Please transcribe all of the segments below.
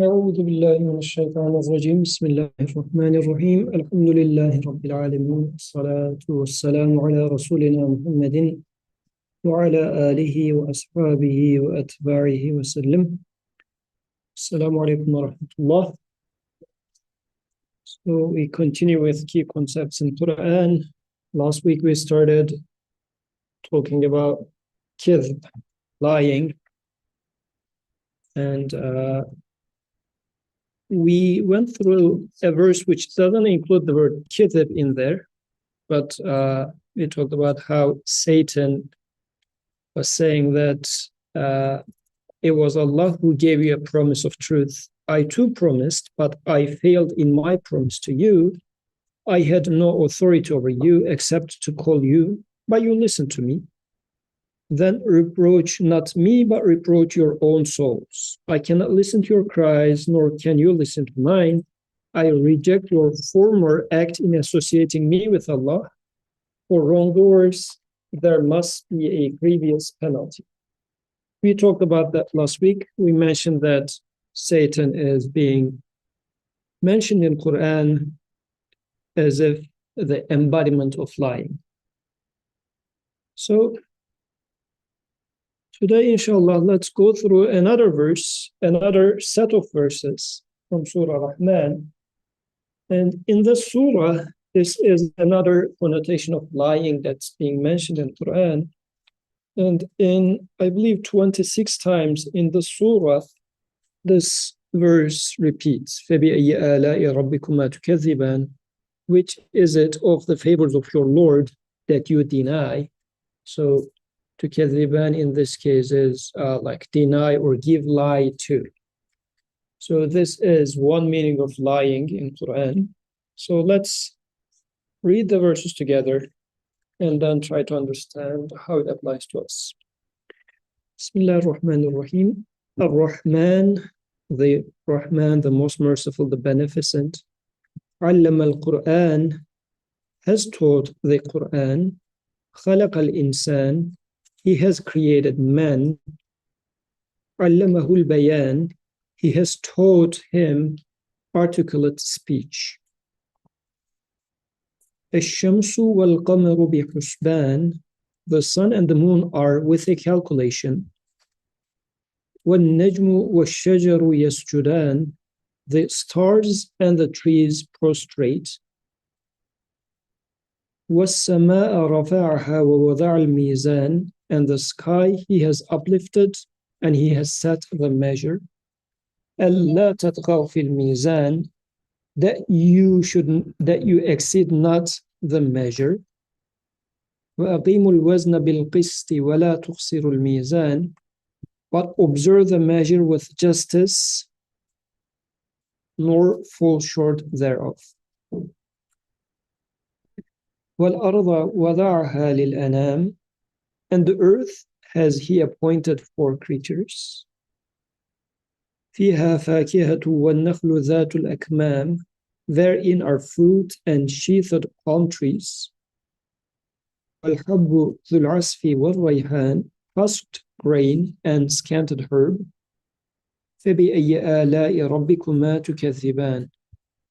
أعوذ بالله من الشيطان الرجيم بسم الله الرحمن الرحيم الحمد لله رب العالمين الصلاة والسلام على رسولنا محمد وعلى آله وأصحابه وأتباعه وسلم. السلام عليكم ورحمة الله. So we continue with key concepts in Quran. Last week we started talking about Kizb, lying, and we went through a verse which doesn't include the word Kizb in there, but we talked about how Satan was saying that it was Allah who gave you a promise of truth. I too promised, but I failed in my promise to you. I had no authority over you except to call you, but you listened to me. Then reproach not me, but reproach your own souls. I cannot listen to your cries, nor can you listen to mine. I reject your former act in associating me with Allah. For wrongdoers, there must be a grievous penalty. We talked about that last week. We mentioned that Satan is being mentioned in Quran as if the embodiment of lying. So today, inshallah, let's go through another verse, another set of verses from Surah Rahman. And in this surah, this is another connotation of lying that's being mentioned in Quran. And in, I believe, 26 times in the surah, this verse repeats, فَبِأَيِّ آلَاءِ رَبِّكُمَا تُكَذِّبَانِ, which is it of the favors of your Lord that you deny? So, تُكَذِّبَانِ in this case is like deny or give lie to. So this is one meaning of lying in Quran. So let's read the verses together and then try to understand how it applies to us. Bismillah ar-Rahman ar-Rahim. Ar-Rahman, the most merciful, the beneficent. Allama al-Quran, has taught the Quran. Khalaq al-Insan, he has created man. Allamahu al-Bayan, he has taught him articulate speech. الشمس والقمر بحسبان, the sun and the moon are with a calculation. والنجم والشجر يسجدان, the stars and the trees prostrate. والسماء رفعها ووضع الميزان, and the sky he has uplifted and he has set the measure. ألا تطغوا في الميزان, that you exceed not the measure. وأقيموا الوزن بالقسط ولا تخسروا الميزان, but observe the measure with justice, nor fall short thereof. وَالْأَرْضَ وَضَعَهَا لِلْأَنَامِ, and the earth has he appointed for creatures. فِيهَا فَاكِهَةٌ وَالنَّخْلُ ذَاتُ الْأَكْمَامِ, therein are fruit and sheathed palm trees. وَالْحَبُّ ذُو الْعَصْفِ وَالرَّيْحَانِ, husked grain and scanted herb. فَبِأَيِّ آلَاءِ رَبِّكُمَا تُكَذِّبَانِ,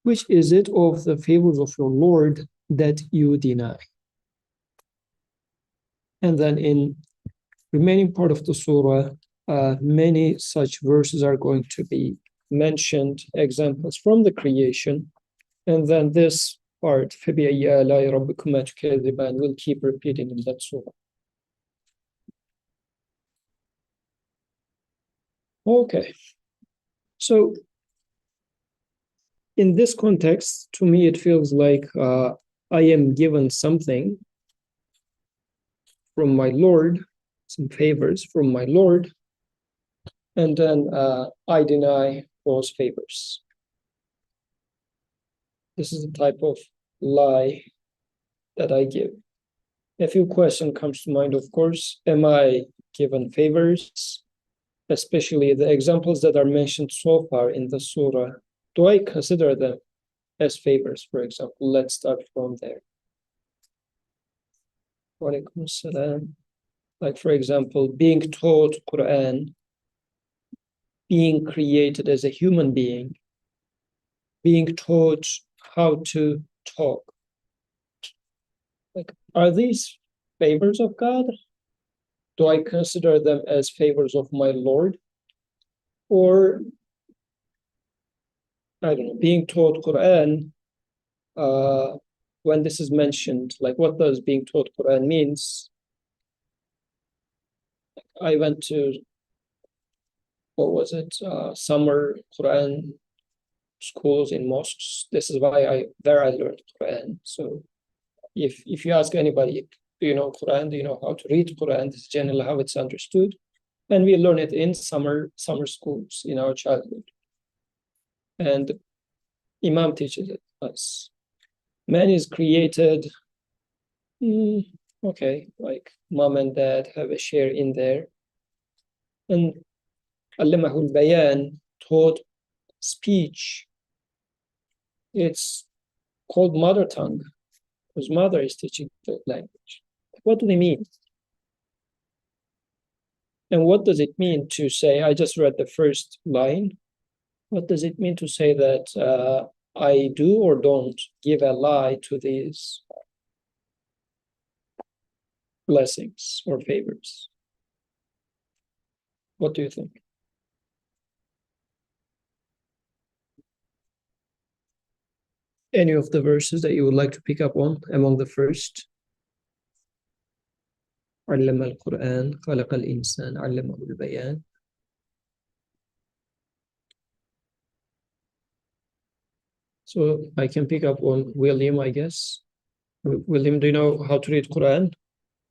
which is it of the favors of your Lord that you deny? And then in remaining part of the surah, many such verses are going to be mentioned, examples from the creation. And then this part, فَبِأَيِّ آلَاءِ رَبِّكُمَا تُكَذِّبَانِ, will keep repeating in that surah. Okay. So in this context, to me, it feels like I am given something from my Lord, some favors from my Lord, and then I deny those favors. This is the type of lie that I give. A few questions comes to mind, of course. Am I given favors? Especially the examples that are mentioned so far in the surah. Do I consider them as favors, for example? Let's start from there. Walaikum salam. Like, for example, being taught Quran, being created as a human being taught how to talk. Like, are these favors of God? Do I consider them as favors of my Lord? Or, I don't know, being taught Quran, when this is mentioned, like what does being taught Quran means? I went to, what was it, summer Quran schools in mosques. This is why I learned Quran. So if you ask anybody, do you know Quran? Do you know how to read Quran? This is generally how it's understood. And we learn it in summer schools in our childhood. And Imam teaches it us. Man is created, okay, like mom and dad have a share in there. And Allamahul Bayan taught speech. It's called mother tongue, whose mother is teaching the language. What do they mean? And what does it mean to say, I just read the first line. What does it mean to say that I do or don't give a lie to these blessings or favors? What do you think? Any of the verses that you would like to pick up on among the first? علم القرآن خلق الإنسان علمه البيان. So I can pick up on William, I guess. William, do you know how to read Quran?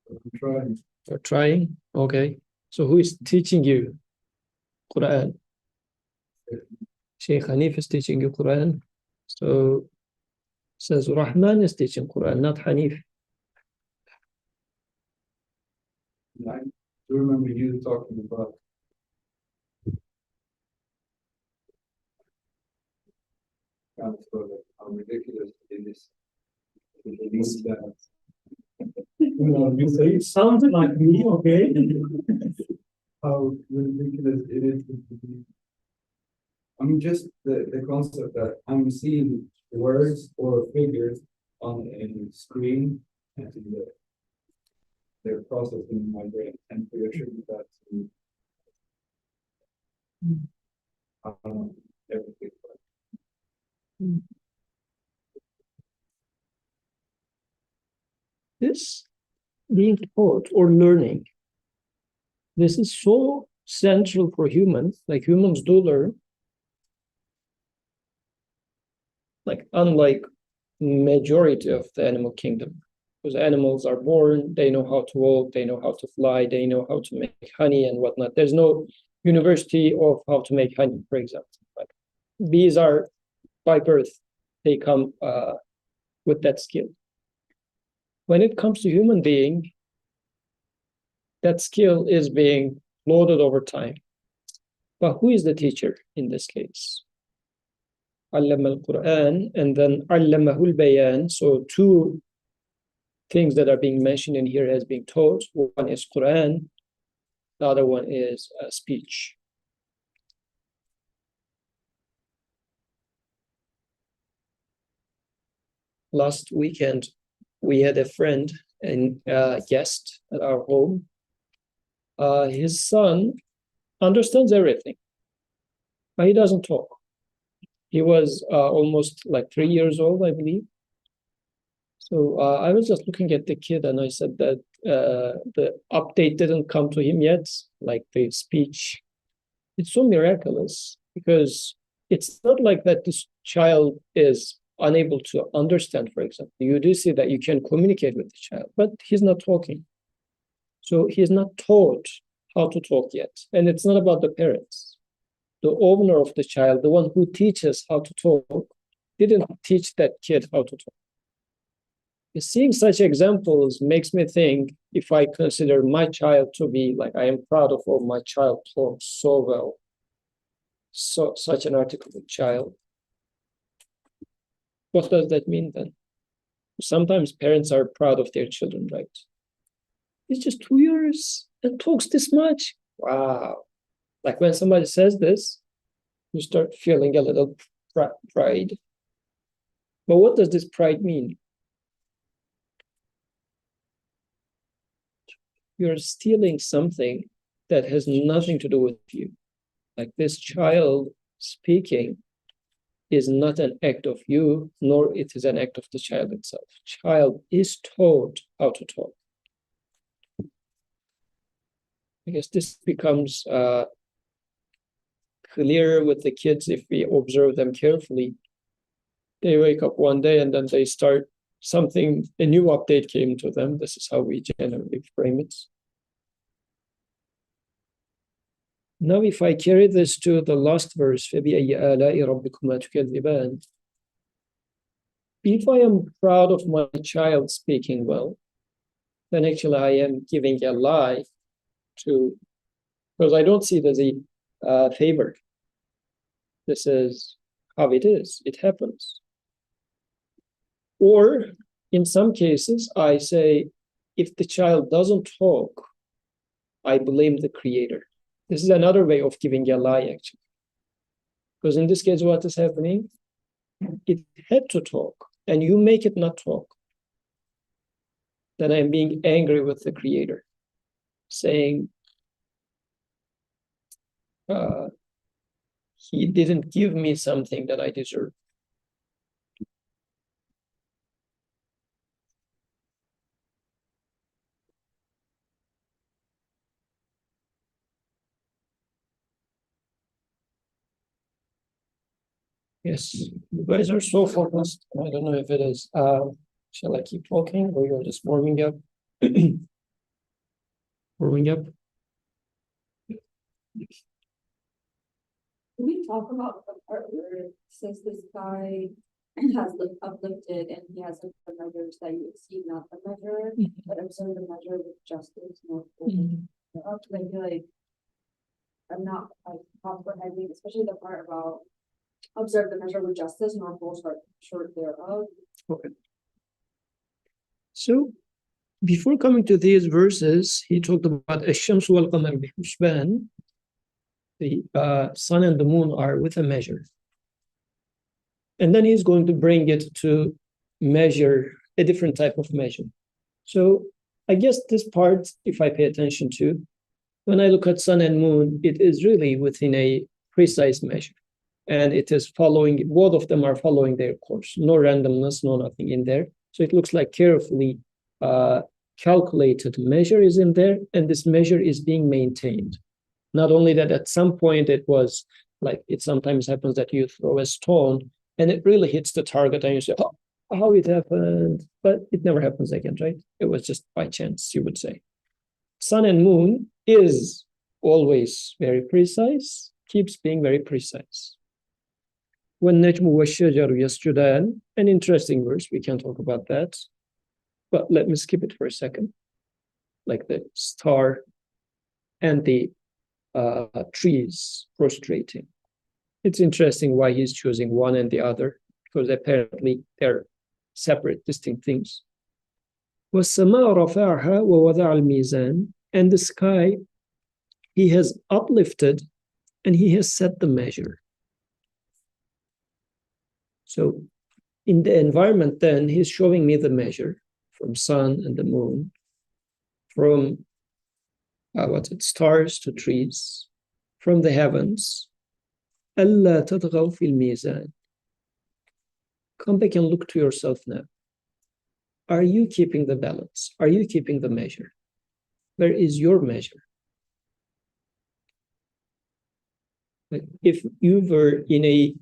I'm trying. You're trying? Okay. So who is teaching you Quran? Sheikh Hanif is teaching you Quran. So says Rahman is teaching Quran, not Hanif. I do remember you talking about kind of sort of how ridiculous it is. That, You say it sounds like me, okay? how ridiculous it is. I mean, just the concept that I'm seeing words or figures on a screen and they're processing in my brain, and we attribute that to I don't know, everything. This being taught or learning, this is so central for humans. Like humans do learn. Like unlike majority of the animal kingdom, because animals are born, they know how to walk, they know how to fly, they know how to make honey and whatnot. There's no university of how to make honey, for example. Like bees are by birth, they come with that skill. When it comes to human being, that skill is being loaded over time. But who is the teacher in this case? Allama al-Quran and then Allamahul Bayan. So two things that are being mentioned in here as being taught. One is Quran, the other one is speech. Last weekend, we had a friend and guest at our home. His son understands everything, but he doesn't talk. He was almost like 3 years old, I believe. So I was just looking at the kid and I said that the update didn't come to him yet, like the speech. It's so miraculous because it's not like that this child is unable to understand, for example. You do see that you can communicate with the child, but he's not talking. So he's not taught how to talk yet. And it's not about the parents. The owner of the child, the one who teaches how to talk, didn't teach that kid how to talk. Seeing such examples makes me think, if I consider my child to be like, I am proud of, oh, my child talks so well, so such an articulate child. What does that mean then? Sometimes parents are proud of their children, right? He's just 2 years and talks this much. Wow. Like when somebody says this, you start feeling a little pride. But what does this pride mean? You're stealing something that has nothing to do with you. Like this child speaking is not an act of you, nor it is an act of the child itself. Child is taught how to talk. I guess this becomes clear with the kids if we observe them carefully. They wake up one day and then they start something, a new update came to them. This is how we generally frame it. Now, if I carry this to the last verse, فَبِأَيِّ آلَاءِ رَبِّكُمَا تُكَذِّبَانِ. If I am proud of my child speaking well, then actually I am giving a lie to, because I don't see it as a favor. This is how it is. It happens. Or in some cases, I say, if the child doesn't talk, I blame the creator. This is another way of giving a lie, actually. Because in this case, what is happening? It had to talk, and you make it not talk. Then I'm being angry with the creator, saying, he didn't give me something that I deserve. Yes, you guys are so focused. I don't know if it is. Shall I keep talking or you're just warming up? Warming up? Can we talk about the part where it says this guy has uplifted and he has the measures that you exceed not the measure, but observe the measure with justice more fully. I feel like I'm not like comprehending, especially the part about observe the measure with justice, nor fall short thereof. Okay. So before coming to these verses, he talked about الشمس والقمر بحسبان. The sun and the moon are with a measure. And then he's going to bring it to measure a different type of measure. So I guess this part, if I pay attention to, when I look at sun and moon, it is really within a precise measure. And it is following, both of them are following their course. No randomness, no nothing in there. So it looks like carefully calculated measure is in there, and this measure is being maintained. Not only that, at some point it was like, it sometimes happens that you throw a stone and it really hits the target and you say, oh, how it happened, but it never happens again, right? It was just by chance, you would say. Sun and moon is always very precise, keeps being very precise. وَالنَّجْمُ وَالشَّجَرُ يَسْجُدَانِ, an interesting verse, we can talk about that. But let me skip it for a second. Like the star and the trees prostrating. It's interesting why he's choosing one and the other, because apparently they're separate, distinct things. وَالسَّمَاءَ رَفَعَهَا وَوَضَعَ الْمِيزَانِ, and the sky, he has uplifted and he has set the measure. So in the environment then, he's showing me the measure from sun and the moon, from stars to trees, from the heavens. أَلَّا تَطْغَوْا فِي الْمِيزَانِ. Come back and look to yourself now. Are you keeping the balance? Are you keeping the measure? Where is your measure? Like if you were in a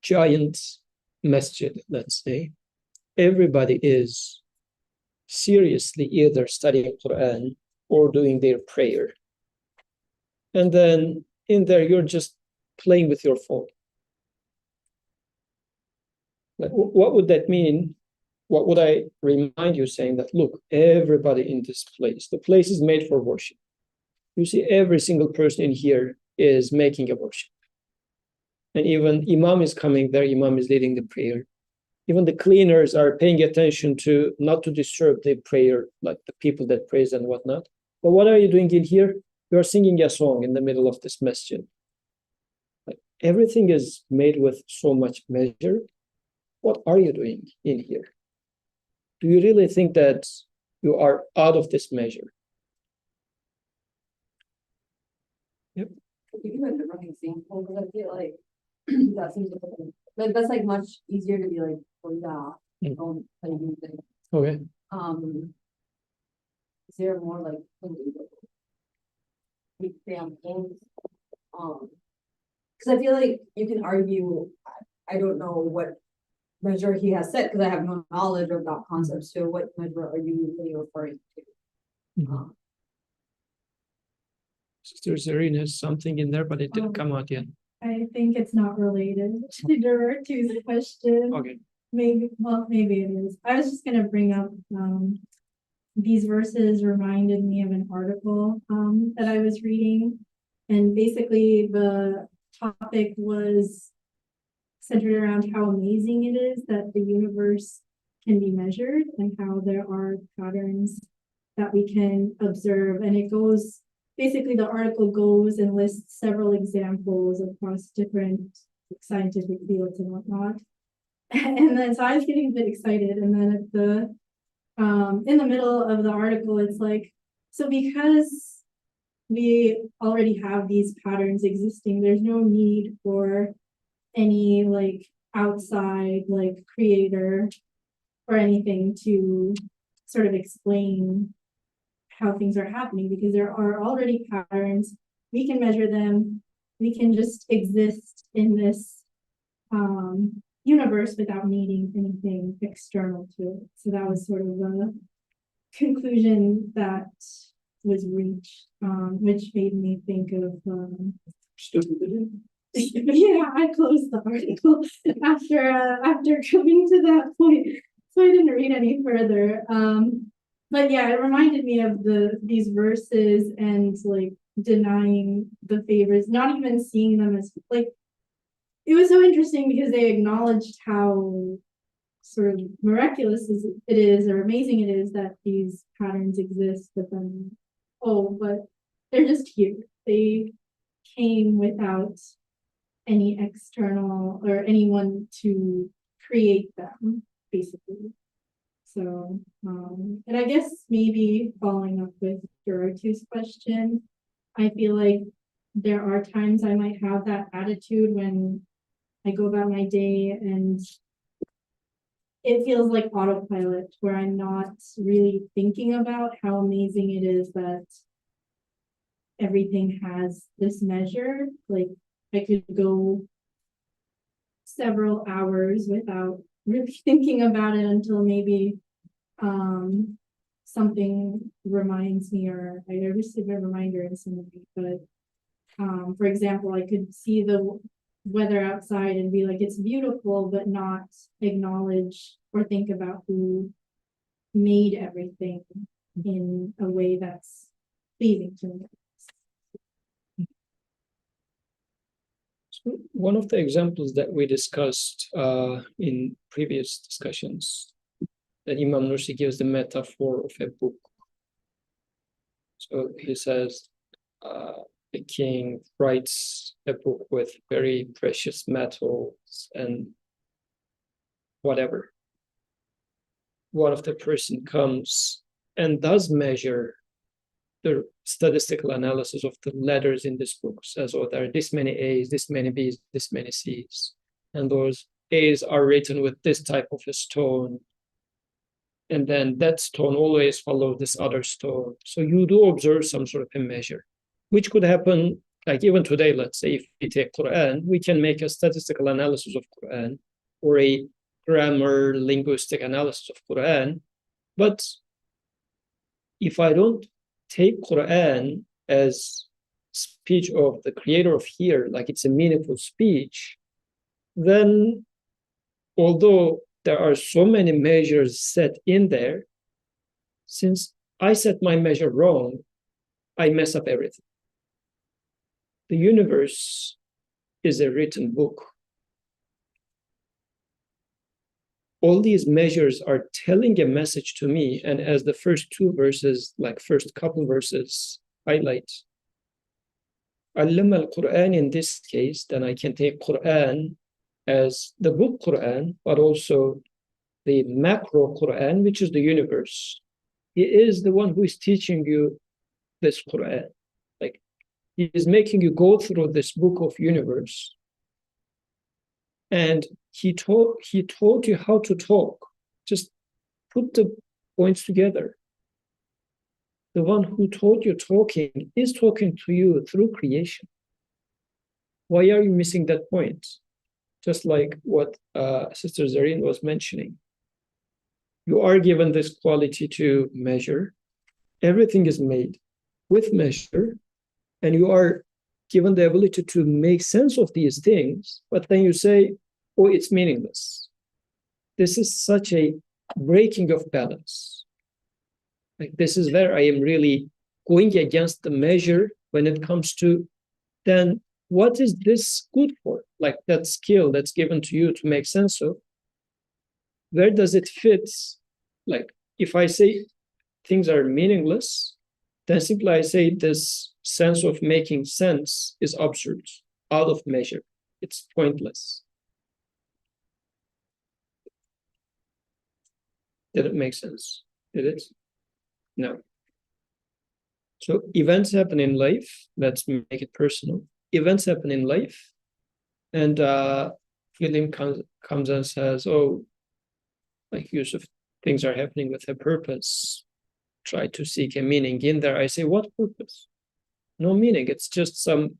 giant masjid, let's say, everybody is seriously either studying Quran or doing their prayer. And then in there, you're just playing with your phone. Like, what would that mean? What would I remind you saying that, look, everybody in this place, the place is made for worship. You see, every single person in here is making a worship. And even Imam is coming there, Imam is leading the prayer. Even the cleaners are paying attention to not to disturb the prayer, like the people that praise and whatnot. But what are you doing in here? you're singing a song in the middle of this masjid. Like, everything is made with so much measure. What are you doing in here? Do you really think that you are out of this measure? You can make a wrong example, because I feel like that seems like that's like much easier to be like, well, yeah, don't play music. Okay. Is there more like examples? Because I feel like you can argue, I don't know what measure he has set, because I have no knowledge of that concept, so what measure are you really referring to? Mhm. Sister Zareen has something in there, but it didn't come out yet. I think it's not related to Dorothy's question. Okay. Maybe it is. I was just gonna bring up, these verses reminded me of an article, that I was reading. And basically the topic was centered around how amazing it is that the universe can be measured and how there are patterns that we can observe. And it goes, basically the article goes and lists several examples across different scientific fields and whatnot. And then so I was getting a bit excited, and then at the in the middle of the article, it's like, so because we already have these patterns existing, there's no need for any like outside like creator or anything to sort of explain how things are happening, because there are already patterns. We can measure them. We can just exist in this universe without needing anything external to it. So that was sort of a conclusion that was reached, which made me think of yeah, I closed the article after coming to that point, so I didn't read any further. But yeah, it reminded me of these verses and like denying the favors, not even seeing them as like. It was so interesting because they acknowledged how sort of miraculous it is or amazing it is that these patterns exist, but then, but they're just here. They came without any external or anyone to create them, basically. So, and I guess maybe following up with Dorothy's question, I feel like there are times I might have that attitude when I go about my day and it feels like autopilot, where I'm not really thinking about how amazing it is that everything has this measure. Like I could go several hours without really thinking about it until maybe something reminds me, or I receive a reminder in some way. But for example, I could see the weather outside and be like, it's beautiful, but not acknowledge or think about who made everything in a way that's pleasing to me. So one of the examples that we discussed in previous discussions, that Imam Nursi gives the metaphor of a book. So he says, a king writes a book with very precious metals and whatever. What if the person comes and does measure the statistical analysis of the letters in this book? Says, oh, there are this many A's, this many B's, this many C's, and those A's are written with this type of a stone, and then that stone always follows this other stone. So you do observe some sort of a measure, which could happen, like even today, let's say, if we take Quran, we can make a statistical analysis of Quran or a grammar, linguistic analysis of Quran. But if I don't take Quran as speech of the creator of here, like it's a meaningful speech, then although there are so many measures set in there, since I set my measure wrong, I mess up everything. The universe is a written book. All these measures are telling a message to me, and as the first two verses, like first couple verses highlight, علم al-Quran in this case, then I can take Quran as the book Quran, but also the macro Quran, which is the universe. He is the one who is teaching you this Quran. Like, he is making you go through this book of universe. And he taught you how to talk. Just put the points together. The one who taught you talking is talking to you through creation. Why are you missing that point? Just like what Sister Zareen was mentioning. You are given this quality to measure. Everything is made with measure, and you are given the ability to make sense of these things, but then you say, oh, it's meaningless. This is such a breaking of balance. Like, this is where I am really going against the measure when it comes to, then what is this good for? Like, that skill that's given to you to make sense of, where does it fit? Like, if I say things are meaningless, then simply I say this sense of making sense is absurd, out of measure. It's pointless. Did it make sense? Did it? No. So events happen in life. Let's make it personal. Events happen in life, and feeling comes and says, "Oh, like Yusuf, things are happening with a purpose. Try to seek a meaning in there." I say, "What purpose? No meaning. It's just some,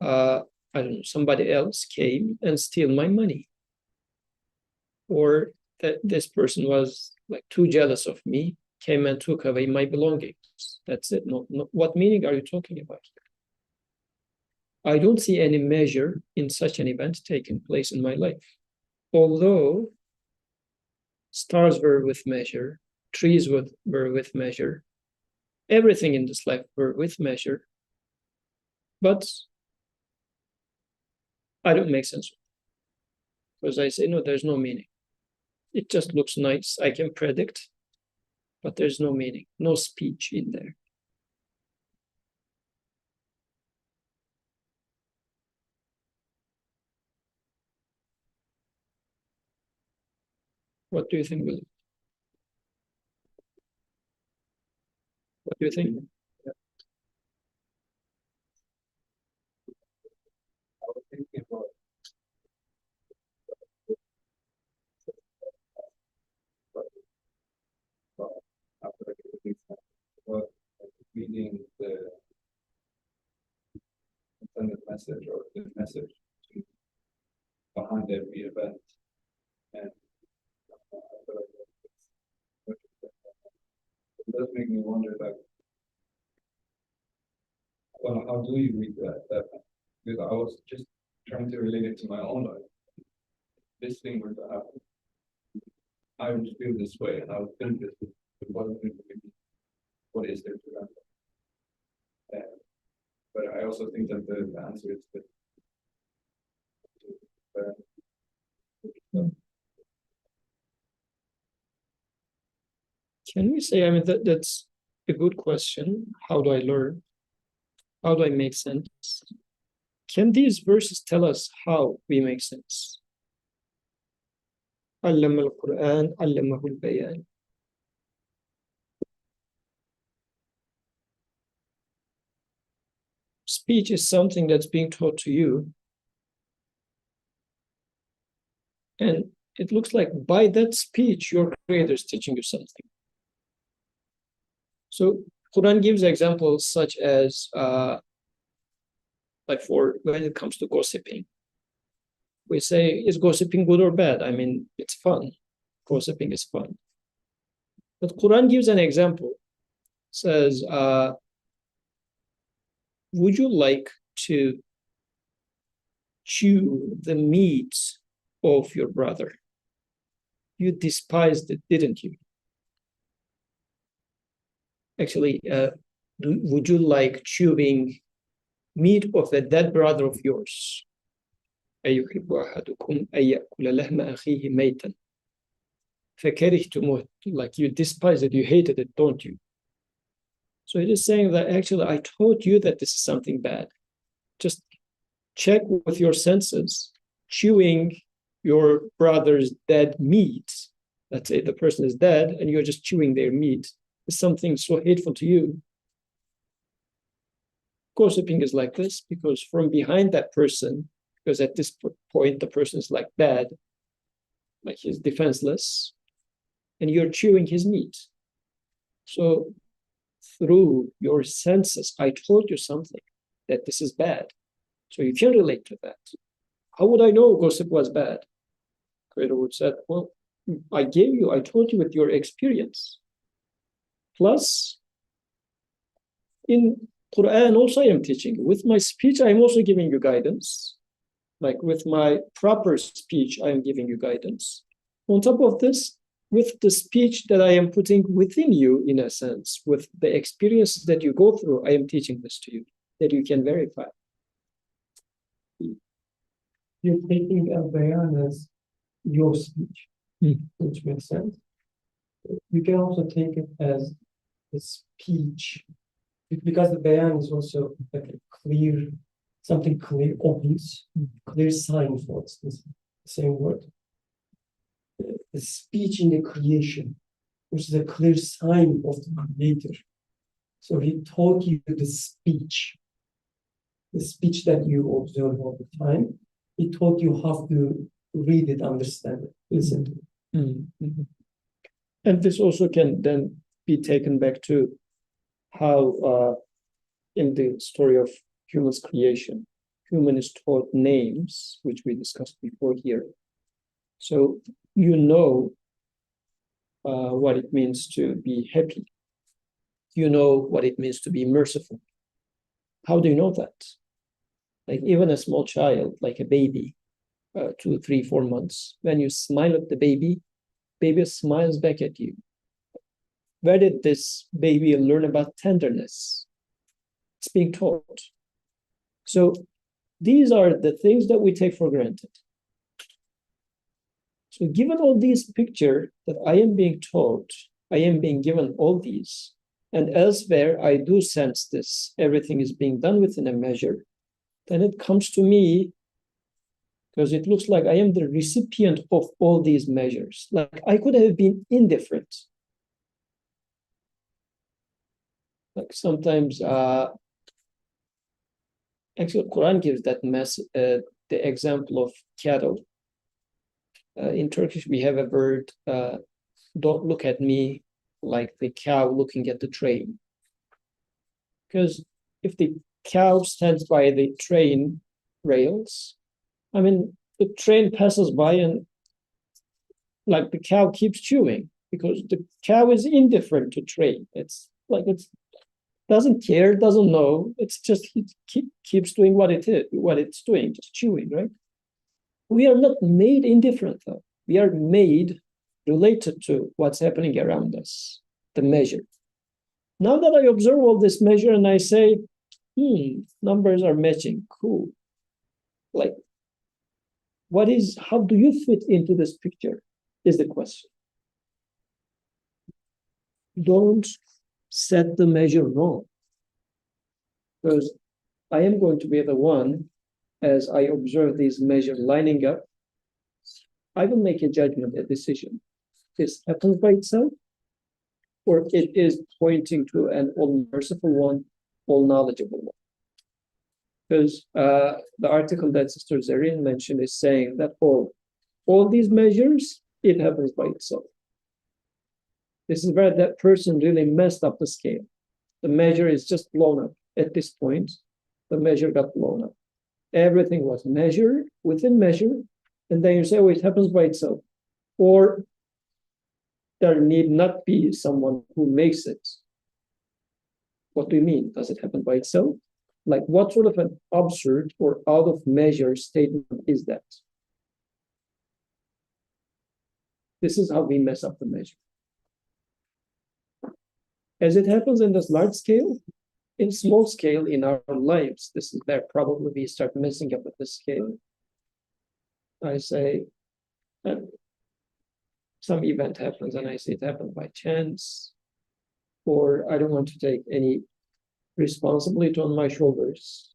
I don't know, somebody else came and steal my money, or that this person was like too jealous of me, came and took away my belongings. That's it. No, what meaning are you talking about here? I don't see any measure in such an event taking place in my life. Although stars were with measure, trees were with measure, everything in this life were with measure, but I don't make sense of it. Because I say, no, there's no meaning. It just looks nice. I can predict, but there's no meaning, no speech in there. What do you think, William? What do you think? I was thinking about after reading the intended message or the message behind every event, and I feel like it does make me wonder, like, well, how do you read that? Because I was just trying to relate it to my own life. This thing were to happen, I would feel this way, and I would think this. What is there to that? But I also think that the answer is that. Can we say, I mean, that's a good question. How do I learn? How do I make sense? Can these verses tell us how we make sense? علم القرآن علمه البيان. Speech is something that's being taught to you. And it looks like by that speech, your creator is teaching you something. So Quran gives examples such as, like for when it comes to gossiping. We say, is gossiping good or bad? I mean, it's fun. Gossiping is fun. But Quran gives an example. Says, would you like to chew the meat of your brother? You despised it, didn't you? Actually, would you like chewing meat of a dead brother of yours? أيحب أحدكم أن يأكل لحم أخيه ميتا فكرهتموه. Like, you despise it, you hated it, don't you? So it is saying that actually I taught you that this is something bad. just check with your senses, chewing your brother's dead meat. Let's say the person is dead and you're just chewing their meat. Is something so hateful to you. Gossiping is like this because from behind that person, because at this point the person is like dead, like he's defenseless, and you're chewing his meat. So through your senses, I told you something that this is bad. So you can relate to that. How would I know gossip was bad? Creator would say, well, I told you with your experience. Plus, in Quran also I am teaching. With my speech, I'm also giving you guidance. Like with my proper speech, I am giving you guidance. On top of this, with the speech that I am putting within you, in a sense, with the experiences that you go through, I am teaching this to you, that you can verify. You're taking a bayan as your speech, which makes sense. You can also take it as a speech, because the bayan is also like a clear, something clear, obvious, clear sign for it. It's the same word. The speech in the creation, which is a clear sign of the creator. So he taught you the speech that you observe all the time. He taught you how to read it, understand it, listen to it. Mm-hmm. And this also can then be taken back to how in the story of human's creation, human is taught names, which we discussed before here. So you know what it means to be happy. You know what it means to be merciful. How do you know that? Like even a small child, like a baby, 2, 3, 4 months, when you smile at the baby smiles back at you. Where did this baby learn about tenderness? It's being taught. So these are the things that we take for granted. So given all these pictures that I am being taught, I am being given all these, and elsewhere I do sense this, everything is being done within a measure, then it comes to me because it looks like I am the recipient of all these measures. Like I could have been indifferent. Like sometimes, actually, Quran gives that the example of cattle. In Turkish, we have a word, don't look at me like the cow looking at the train. Because if the cow stands by the train rails, I mean, the train passes by and like the cow keeps chewing because the cow is indifferent to train. It's like it's doesn't care, doesn't know. It's just it keeps doing what it's doing, just chewing, right? We are not made indifferent though. We are made related to what's happening around us, the measure. Now that I observe all this measure and I say, numbers are matching, cool. Like, how do you fit into this picture is the question. Don't set the measure wrong. Because I am going to be the one, as I observe these measures lining up, I will make a judgment, a decision. This happens by itself, or it is pointing to an all-merciful one, all-knowledgeable one. Because the article that Sister Zareen mentioned is saying that all these measures, it happens by itself. This is where that person really messed up the scale. The measure is just blown up. At this point, the measure got blown up. Everything was measured within measure, and then you say, oh, it happens by itself. Or there need not be someone who makes it. What do you mean? Does it happen by itself? Like what sort of an absurd or out of measure statement is that? This is how we mess up the measure. As it happens in this large scale, in small scale in our lives, this is where probably we start messing up with the scale. I say, some event happens and I say it happened by chance, or I don't want to take any responsibility on my shoulders.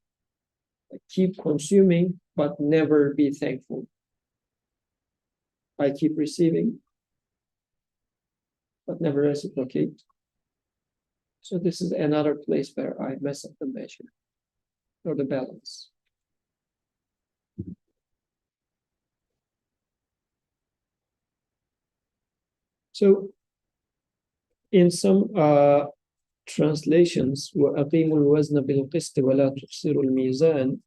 keep consuming, but never be thankful. I keep receiving, but never reciprocate. So this is another place where I mess up the measure or the balance. So in some translations, وَأَقِيمُوا الْوَزْنَ بِالْقِسْطِ وَلَا تُخْسِرُوا الْمِيزَانَ.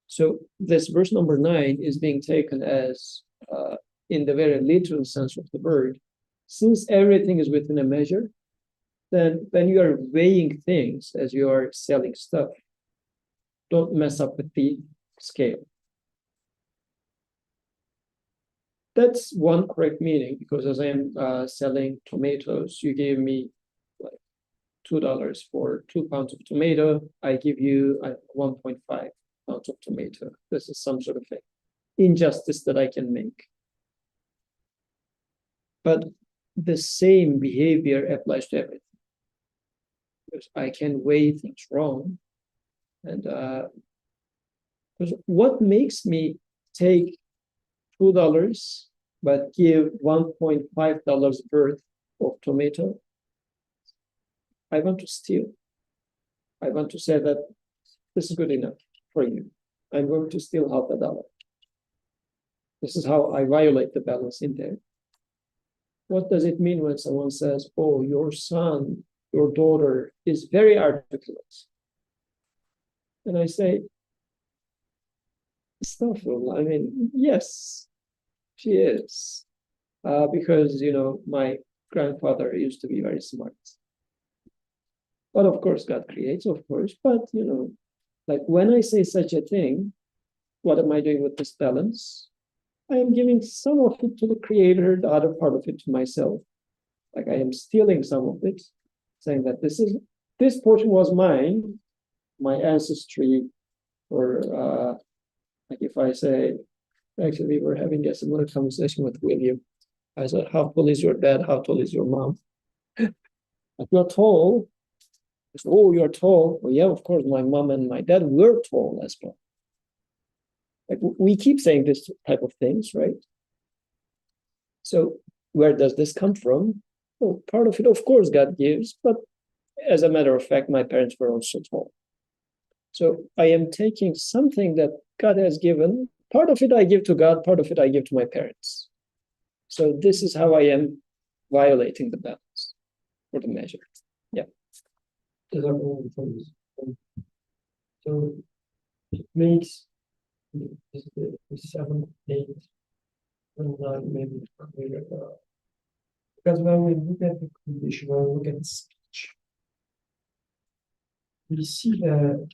So this verse number 9 is being taken as, in the very literal sense of the word, since everything is within a measure, then when you are weighing things as you are selling stuff, don't mess up with the scale. That's one correct meaning, because as I'm selling tomatoes, you gave me like $2 for 2 pounds of tomato. I give you 1.5 pounds of tomato. This is some sort of injustice that I can make. But the same behavior applies to everything. Because I can weigh things wrong. And because what makes me take $2 but give $1.5 worth of tomato? I want to steal. I want to say that this is good enough for you. I'm going to steal $0.50. This is how I violate the balance in there. What does it mean when someone says, oh, your son, your daughter is very articulate? And I say, astaghfirullah. I mean, yes, she is. Because, my grandfather used to be very smart. But of course, God creates, of course. But, like when I say such a thing, what am I doing with this balance? I am giving some of it to the creator, the other part of it to myself. Like I am stealing some of it, saying that this portion was mine, my ancestry, or like if I say, actually, we were having a similar conversation with William. I said, how tall is your dad? How tall is your mom? Like, you're tall. I said, oh, you're tall. Well, yeah, of course, my mom and my dad were tall as well. Like we keep saying this type of things, right? So where does this come from? Well, part of it, of course, God gives, but as a matter of fact, my parents were also tall. So I am taking something that God has given. Part of it I give to God, part of it I give to my parents. So this is how I am violating the balance or the measure. Yeah. So it makes the 7, 8, and 9 maybe clearer. Because when we look at the condition, when we look at speech, we see that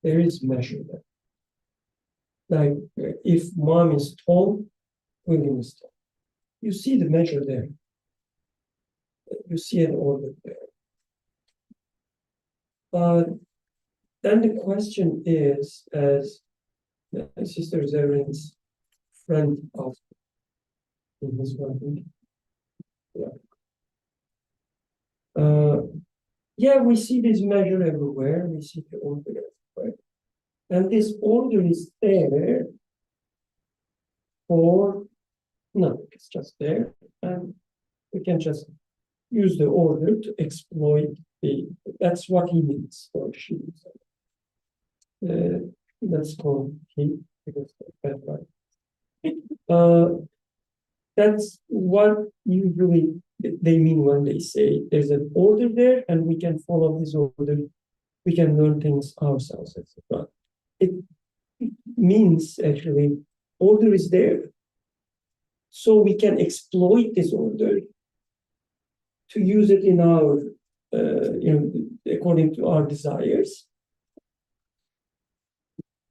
there is measure there. Like if mom is tall, William is tall. You see the measure there. You see an order there. But then the question is, as Sister Zerin's friend of in his family, yeah, we see this measure everywhere. We see the order everywhere, and this order is there for no, it's just there, and we can just use the order to exploit the. That's what he means, or she. That's called he because that's right. That's what usually they mean when they say there's an order there and we can follow this order, we can learn things ourselves, etc. It means actually order is there, so we can exploit this order to use it in our, according to our desires.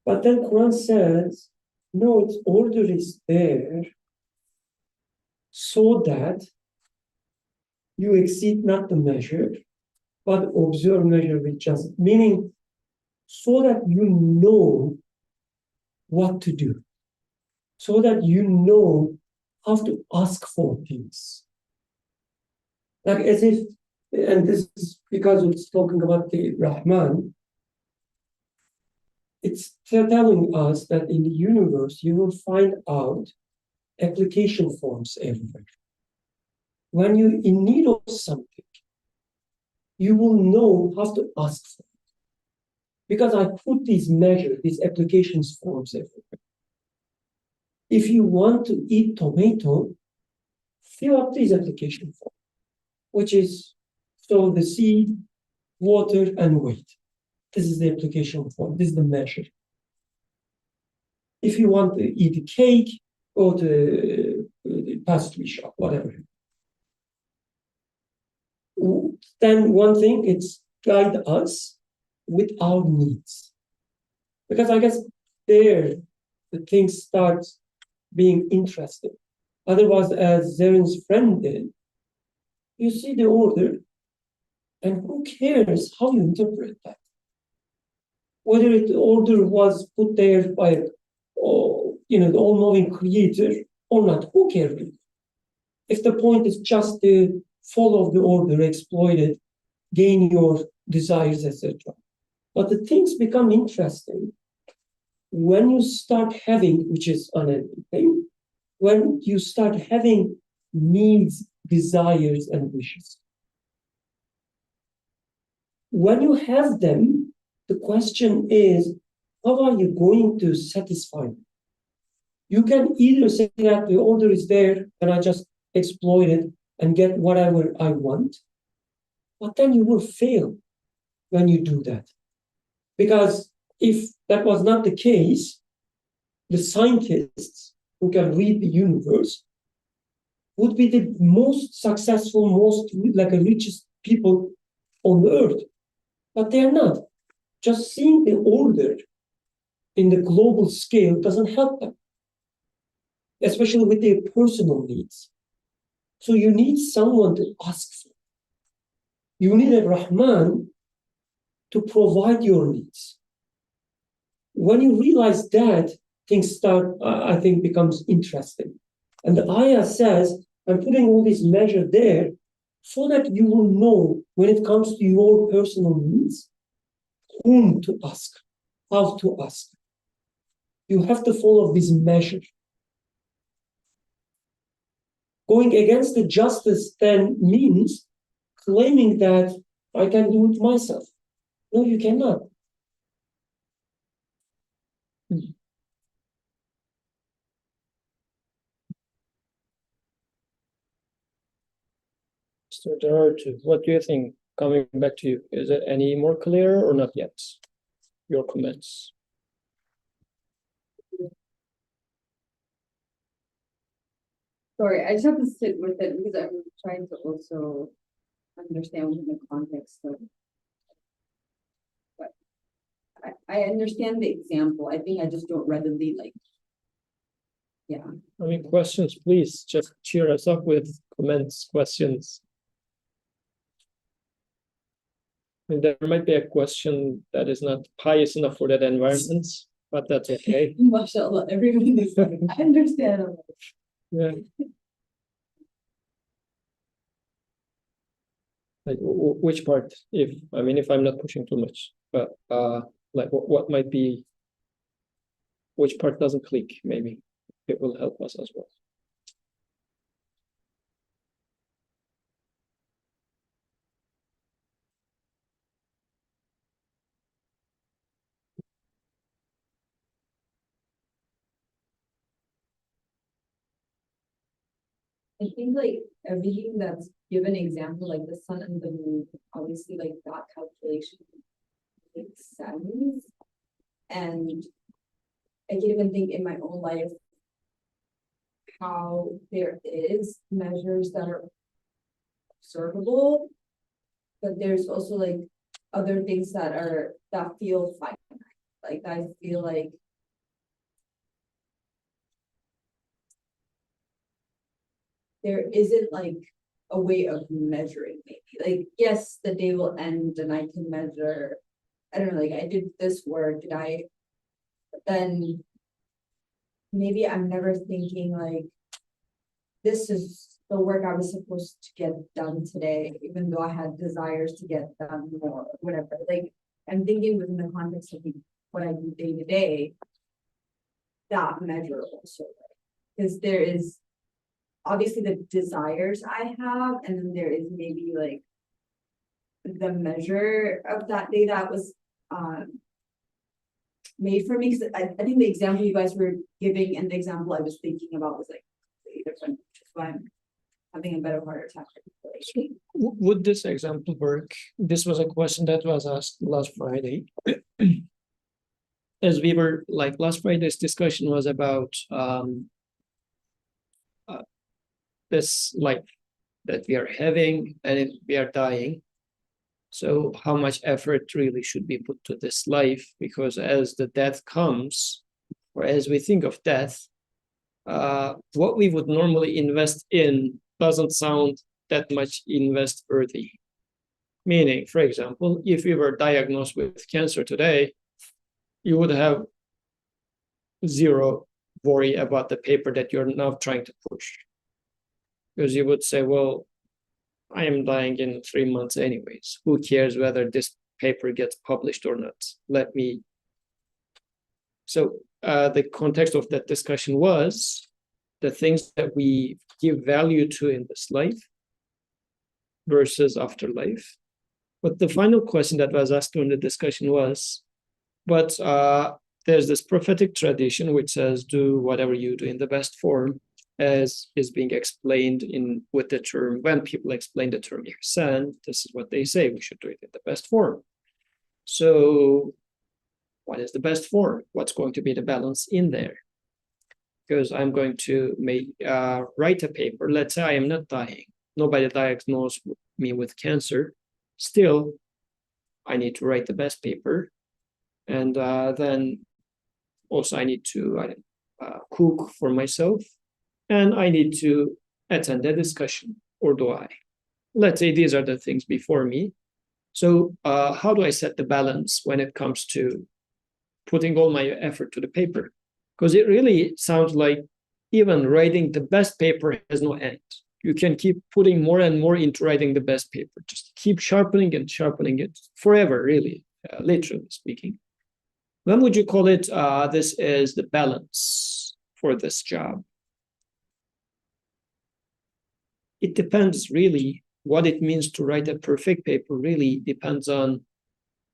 But then Quran says, no, its order is there so that you exceed not the measure, but observe measure with justice. Meaning, so that you know what to do, so that you know how to ask for things. Like as if, and this is because it's talking about the Rahman, it's telling us that in the universe, you will find out application forms everywhere. When you're in need of something, you will know how to ask for it. Because I put these measures, these applications forms everywhere. If you want to eat tomato, fill up these application forms, which is so the seed, water, and weight. This is the application form. This is the measure. If you want to eat a cake, go to the pastry shop, whatever. Then one thing, it's guide us with our needs. Because I guess there, the things start being interesting. Otherwise, as Zarin's friend did, you see the order, and who cares how you interpret that? Whether the order was put there by, the all-knowing creator or not, who cares? If the point is just to follow the order, exploit it, gain your desires, etc. But the things become interesting when you start having, which is unending thing, when you start having needs, desires, and wishes. When you have them, the question is, how are you going to satisfy them? You can either say that the order is there and I just exploit it and get whatever I want, but then you will fail when you do that. Because if that was not the case, the scientists who can read the universe would be the most successful, most richest people on the earth. But they're not. Just seeing the order in the global scale doesn't help them, especially with their personal needs. So you need someone to ask for. You need a Rahman to provide your needs. When you realize that, things start, I think, becomes interesting. And the ayah says, I'm putting all these measures there so that you will know when it comes to your personal needs, whom to ask, how to ask. You have to follow this measure. Going against the justice then means claiming that I can do it myself. No, you cannot. Mr. Gerard, what do you think? Coming back to you, is it any more clear or not yet? Your comments. Sorry, I just have to sit with it because I'm trying to also understand within the context of. But I understand the example. I think I just don't readily yeah. I mean, questions, please just cheer us up with comments, questions. I mean, there might be a question that is not pious enough for that environment, but that's okay. MashaAllah, everyone is like, I understand. Yeah. Like which part? If I'm not pushing too much, but what might be, which part doesn't click? Maybe it will help us as well. I think everything that's given example, like the sun and the moon, obviously that calculation makes sense. And I can even think in my own life how there is measures that are observable, but there's also other things that feel finite. I feel like there isn't a way of measuring, maybe. Yes, the day will end and I can measure, I don't know, I did this work, but then maybe I'm never thinking this is the work I was supposed to get done today, even though I had desires to get done more, whatever. I'm thinking within the context of what I do day to day, that measure also, because there is obviously the desires I have, and then there is maybe like the measure of that day that was made for me. Because I think the example you guys were giving and the example I was thinking about was like completely different, which is why I'm having a better heart attack. Would this example work? This was a question that was asked last Friday. As we were like last Friday's discussion was about this life that we are having and we are dying. So how much effort really should be put to this life? Because as the death comes, or as we think of death, what we would normally invest in doesn't sound that much invest worthy. Meaning, for example, if you were diagnosed with cancer today, you would have zero worry about the paper that you're now trying to push. Because you would say, well, I am dying in 3 months anyways. Who cares whether this paper gets published or not? Let me. So the context of that discussion was the things that we give value to in this life versus afterlife. But the final question that was asked during the discussion was, but there's this prophetic tradition which says, do whatever you do in the best form, as is being explained in with the term, when people explain the term ihsan, this is what they say, we should do it in the best form. So what is the best form? What's going to be the balance in there? Because I'm going to write a paper. Let's say I am not dying. Nobody diagnosed me with cancer. Still, I need to write the best paper. And then also I need to cook for myself. And I need to attend a discussion or dua. Let's say these are the things before me. So how do I set the balance when it comes to putting all my effort to the paper? Because it really sounds like even writing the best paper has no end. You can keep putting more and more into writing the best paper. Just keep sharpening and sharpening it forever, really, literally speaking. When would you call it this is the balance for this job? It depends really what it means to write a perfect paper, really depends on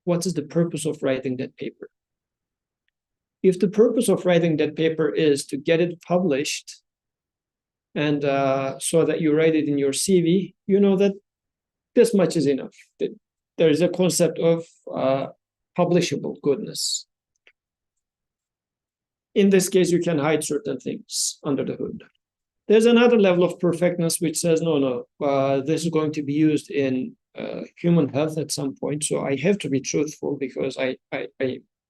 what is the purpose of writing that paper. If the purpose of writing that paper is to get it published and so that you write it in your CV, you know that this much is enough. There is a concept of publishable goodness. In this case, you can hide certain things under the hood. There's another level of perfectness which says, no, this is going to be used in human health at some point. So I have to be truthful because I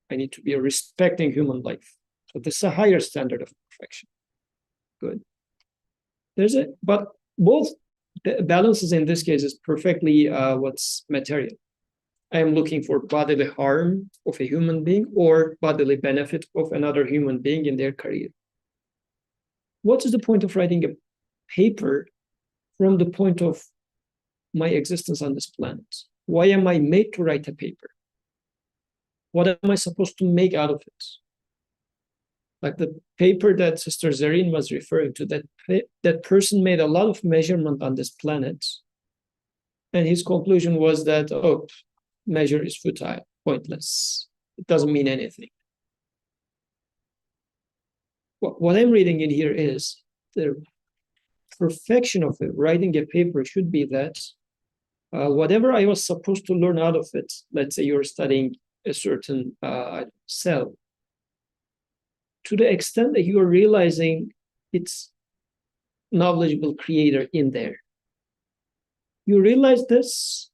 need to be respecting human life. So this is a higher standard of perfection. Good. But both the balances in this case is perfectly what's material. I am looking for bodily harm of a human being or bodily benefit of another human being in their career. What is the point of writing a paper from the point of my existence on this planet? Why am I made to write a paper? What am I supposed to make out of it? Like the paper that Sister Zareen was referring to, that person made a lot of measurement on this planet. And his conclusion was that, measure is futile, pointless. It doesn't mean anything. What I'm reading in here is the perfection of it. Writing a paper should be that whatever I was supposed to learn out of it, let's say you're studying a certain cell, to the extent that you're realizing its knowledgeable creator in there. You realize this,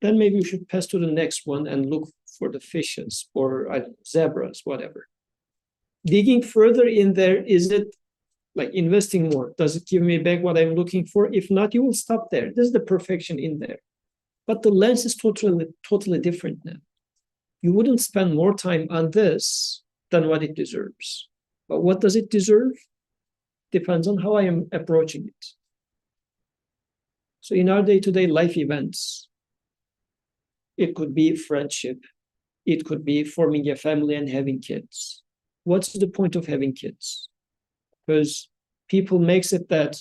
then maybe you should pass to the next one and look for the fishes or zebras, whatever. Digging further in there, is it like investing more? Does it give me back what I'm looking for? If not, you will stop there. This is the perfection in there. But the lens is totally different now. You wouldn't spend more time on this than what it deserves. But what does it deserve? Depends on how I am approaching it. So in our day-to-day life events, it could be friendship, it could be forming a family and having kids. What's the point of having kids? Because people makes it that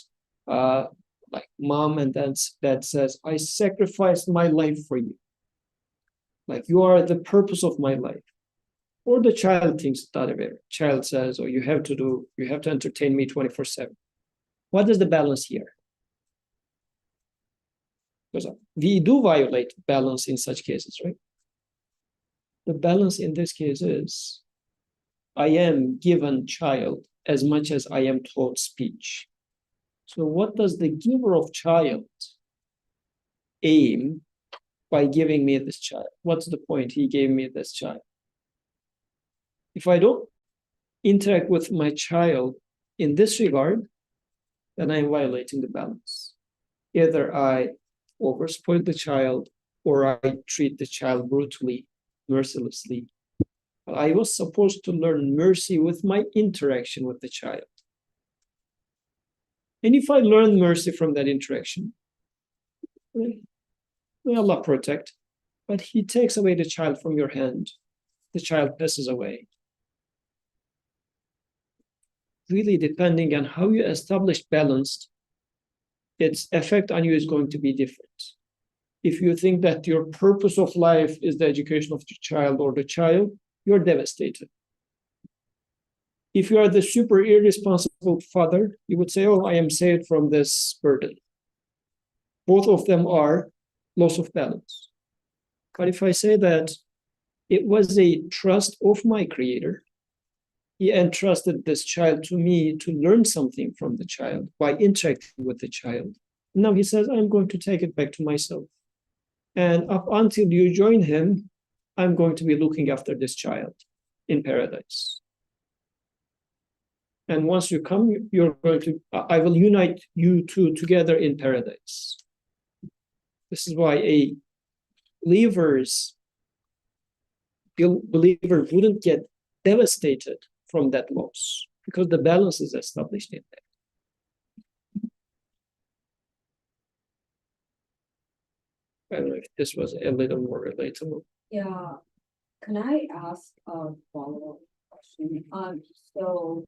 like mom and dad says, I sacrificed my life for you. Like you are the purpose of my life. Or the child thinks the other way. Child says, oh, you have to entertain me 24/7. What is the balance here? Because we do violate balance in such cases, right? The balance in this case is I am given child as much as I am taught speech. So what does the giver of child aim by giving me this child? What's the point he gave me this child? If I don't interact with my child in this regard, then I'm violating the balance. Either I overspoil the child or I treat the child brutally, mercilessly. But I was supposed to learn mercy with my interaction with the child. And if I learn mercy from that interaction, may Allah protect, but He takes away the child from your hand. The child passes away. Really, depending on how you establish balance, its effect on you is going to be different. If you think that your purpose of life is the education of the child or the child, you're devastated. If you are the super irresponsible father, you would say, oh, I am saved from this burden. Both of them are loss of balance. But if I say that it was a trust of my creator, he entrusted this child to me to learn something from the child by interacting with the child. Now he says, I'm going to take it back to myself. And up until you join him, I'm going to be looking after this child in paradise. And once you come, I will unite you two together in paradise. This is why a believer wouldn't get devastated from that loss, because the balance is established in that. I don't know if this was a little more relatable. Yeah, can I ask a follow-up question? So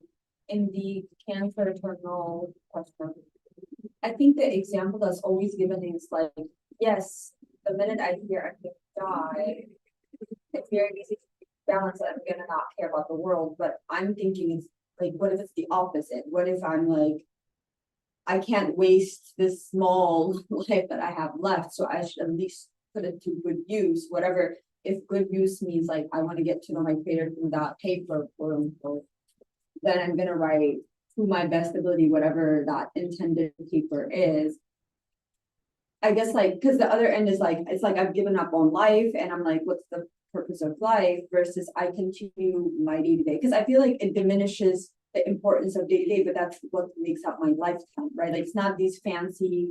in the cancer terminal question, I think the example that's always given is like, yes, the minute I hear I'm gonna die, it's very easy to balance that I'm gonna not care about the world, but I'm thinking it's like, what if it's the opposite? What if I'm like, I can't waste this small life that I have left, so I should at least put it to good use, whatever. If good use means like, I want to get to know my creator through that paper, quote unquote, then I'm gonna write to my best ability, whatever that intended paper is. I guess like, because the other end is like, it's like I've given up on life and I'm like, what's the purpose of life versus I continue my day-to-day? Because I feel like it diminishes the importance of day-to-day, but that's what makes up my lifetime, right? Like it's not these fancy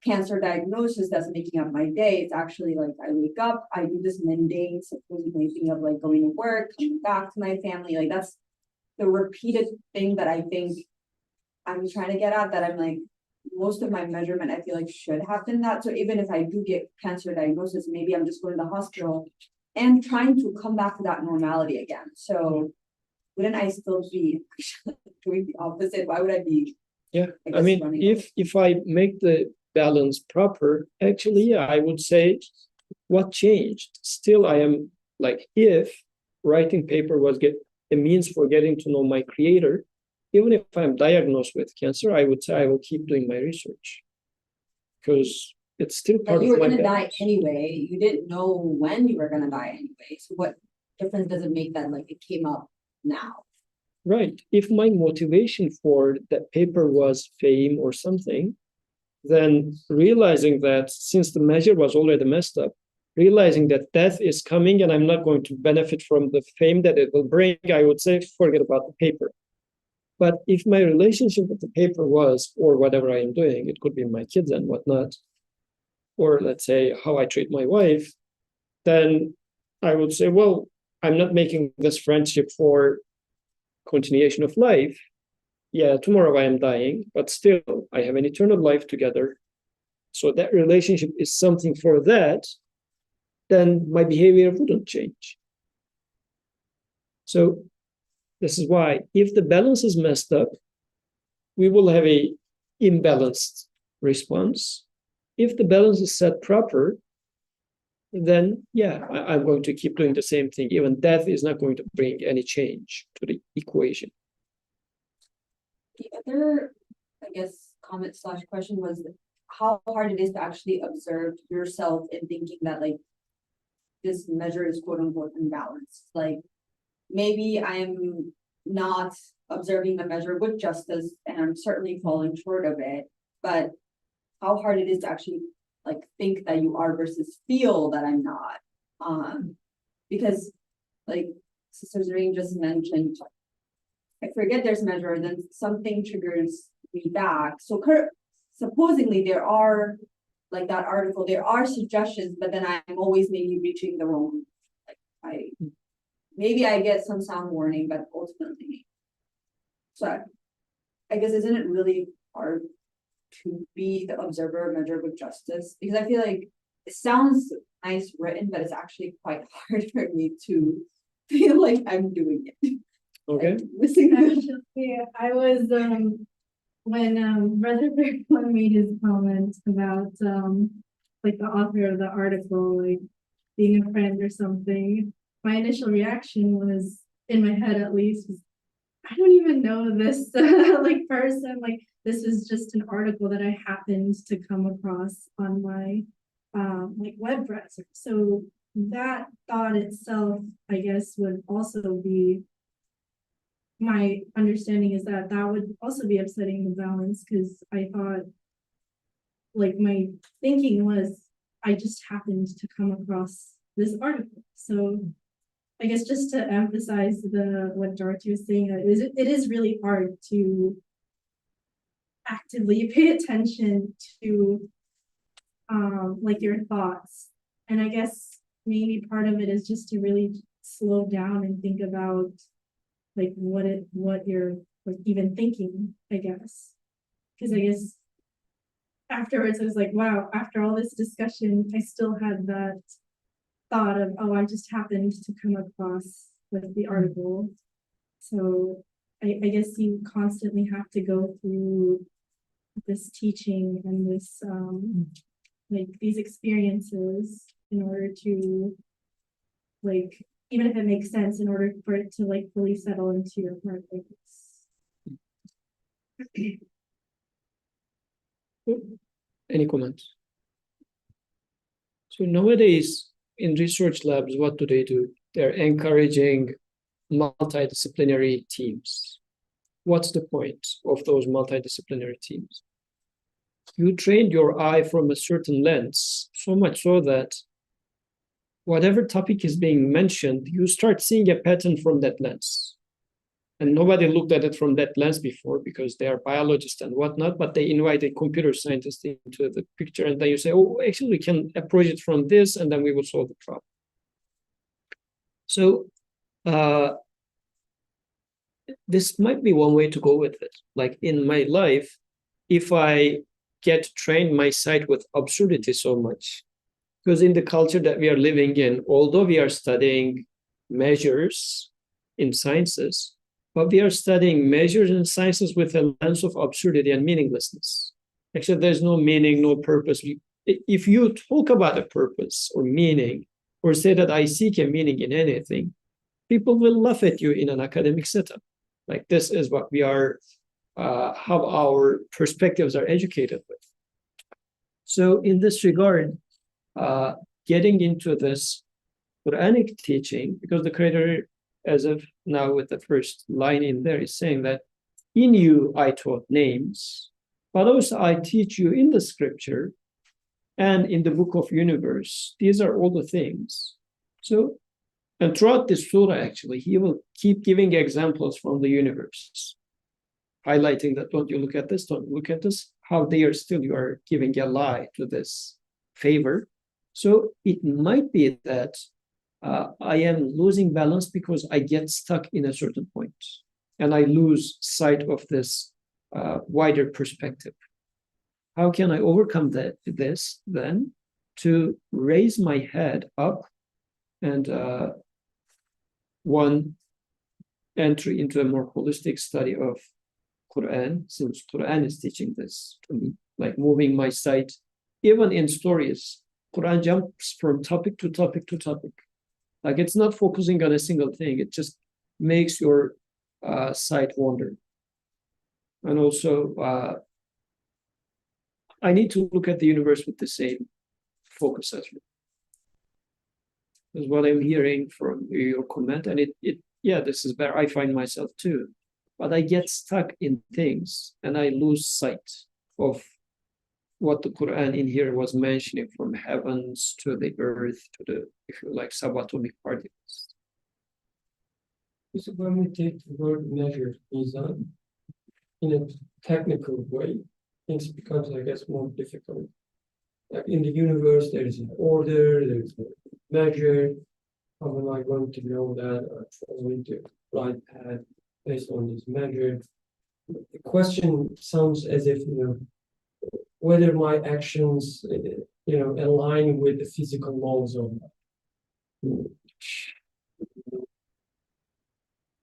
cancer diagnosis that's making up my day. It's actually like I wake up, I do this mundane, supposedly thing of like going to work, coming back to my family. Like that's the repeated thing that I think I'm trying to get at, that I'm like, most of my measurement, I feel like should have been that. So even if I do get cancer diagnosis, maybe I'm just going to the hospital and trying to come back to that normality again. So wouldn't I still be doing the opposite? Why would I be? Yeah, I mean, if I make the balance proper, actually, yeah, I would say what changed? Still, I am like, if writing paper was a means for getting to know my creator, even if I'm diagnosed with cancer, I would say I will keep doing my research because it's still part of my balance. But you were going to die anyway. You didn't know when you were going to die anyway. So what difference does it make that like it came up now? Right. If my motivation for that paper was fame or something, then realizing that since the measure was already messed up, realizing that death is coming and I'm not going to benefit from the fame that it will bring, I would say, forget about the paper. But if my relationship with the paper was, or whatever I am doing, it could be my kids and whatnot, or let's say how I treat my wife, then I would say, well, I'm not making this friendship for continuation of life. Yeah, tomorrow I am dying, but still I have an eternal life together. So that relationship is something for that, then my behavior wouldn't change. So this is why if the balance is messed up, we will have a imbalanced response. If the balance is set proper, then yeah, I'm going to keep doing the same thing. Even that is not going to bring any change to the equation. The other, I guess, comment slash question was how hard it is to actually observe yourself in thinking that like this measure is quote unquote imbalanced. Like maybe I'm not observing the measure with justice and I'm certainly falling short of it, but how hard it is to actually like think that you are versus feel that I'm not. Because like Sister Zareen just mentioned, I forget there's a measure, and then something triggers me back. So supposedly there are, like that article, there are suggestions, but then I'm always maybe reaching the wrong, like maybe I get some sound warning, but ultimately. So I guess isn't it really hard to be the observer measure with justice? Because I feel like it sounds nice written, but it's actually quite hard for me to feel like I'm doing it. Okay. Actually, I was when Brother Bergman made his comment about like the author of the article, like being a friend or something. My initial reaction was, in my head at least, was, I don't even know this like person. Like this is just an article that I happened to come across on my like web browser. So that thought itself, I guess, would also be my understanding is that that would also be upsetting the balance because I thought like my thinking was I just happened to come across this article. So I guess just to emphasize what Dorothy was saying, it is really hard to actively pay attention to like your thoughts. And I guess maybe part of it is just to really slow down and think about like what you're like even thinking, I guess. Because I guess afterwards I was like, wow, after all this discussion, I still had that thought of, oh, I just happened to come across with the article. So I guess you constantly have to go through this teaching and this like these experiences in order to like even if it makes sense, in order for it to like fully settle into your heart. Any comments? So nowadays in research labs, what do? They're encouraging multidisciplinary teams. What's the point of those multidisciplinary teams? You trained your eye from a certain lens, so much so that whatever topic is being mentioned, you start seeing a pattern from that lens. And nobody looked at it from that lens before because they are biologists and whatnot, but they invite a computer scientist into the picture and then you say, oh, actually we can approach it from this and then we will solve the problem. So this might be one way to go with it. Like in my life, if I get trained my sight with absurdity so much, because in the culture that we are living in, although we are studying measures in sciences, but we are studying measures in sciences with a lens of absurdity and meaninglessness. Actually, there's no meaning, no purpose. If you talk about a purpose or meaning, or say that I seek a meaning in anything, people will laugh at you in an academic setup. Like this is what we are, how our perspectives are educated with. So in this regard, getting into this Quranic teaching, because the Creator, as of now with the first line in there, is saying that in you I taught names, but also I teach you in the scripture and in the book of universe. These are all the things. So, and throughout this surah, actually, he will keep giving examples from the universe, highlighting that don't you look at this, don't look at this, how they are still, you are giving a lie to this favor. So it might be that I am losing balance because I get stuck in a certain point and I lose sight of this wider perspective. How can I overcome this then? To raise my head up and one, entry into a more holistic study of Quran, since Quran is teaching this to me, like moving my sight, even in stories, Quran jumps from topic to topic to topic. Like it's not focusing on a single thing, it just makes your sight wander. And also, I need to look at the universe with the same focus as well. Is what I'm hearing from your comment, and yeah, this is where I find myself too. But I get stuck in things and I lose sight of what the Quran in here was mentioning, from heavens to the earth to the, if you like, subatomic particles. So when we take the word measure mizan in a technical way, things becomes, I guess, more difficult. Like in the universe, there is an order, there is a measure. How am I going to know that or following the right path based on this measure? The question sounds as if, whether my actions, align with the physical laws or not.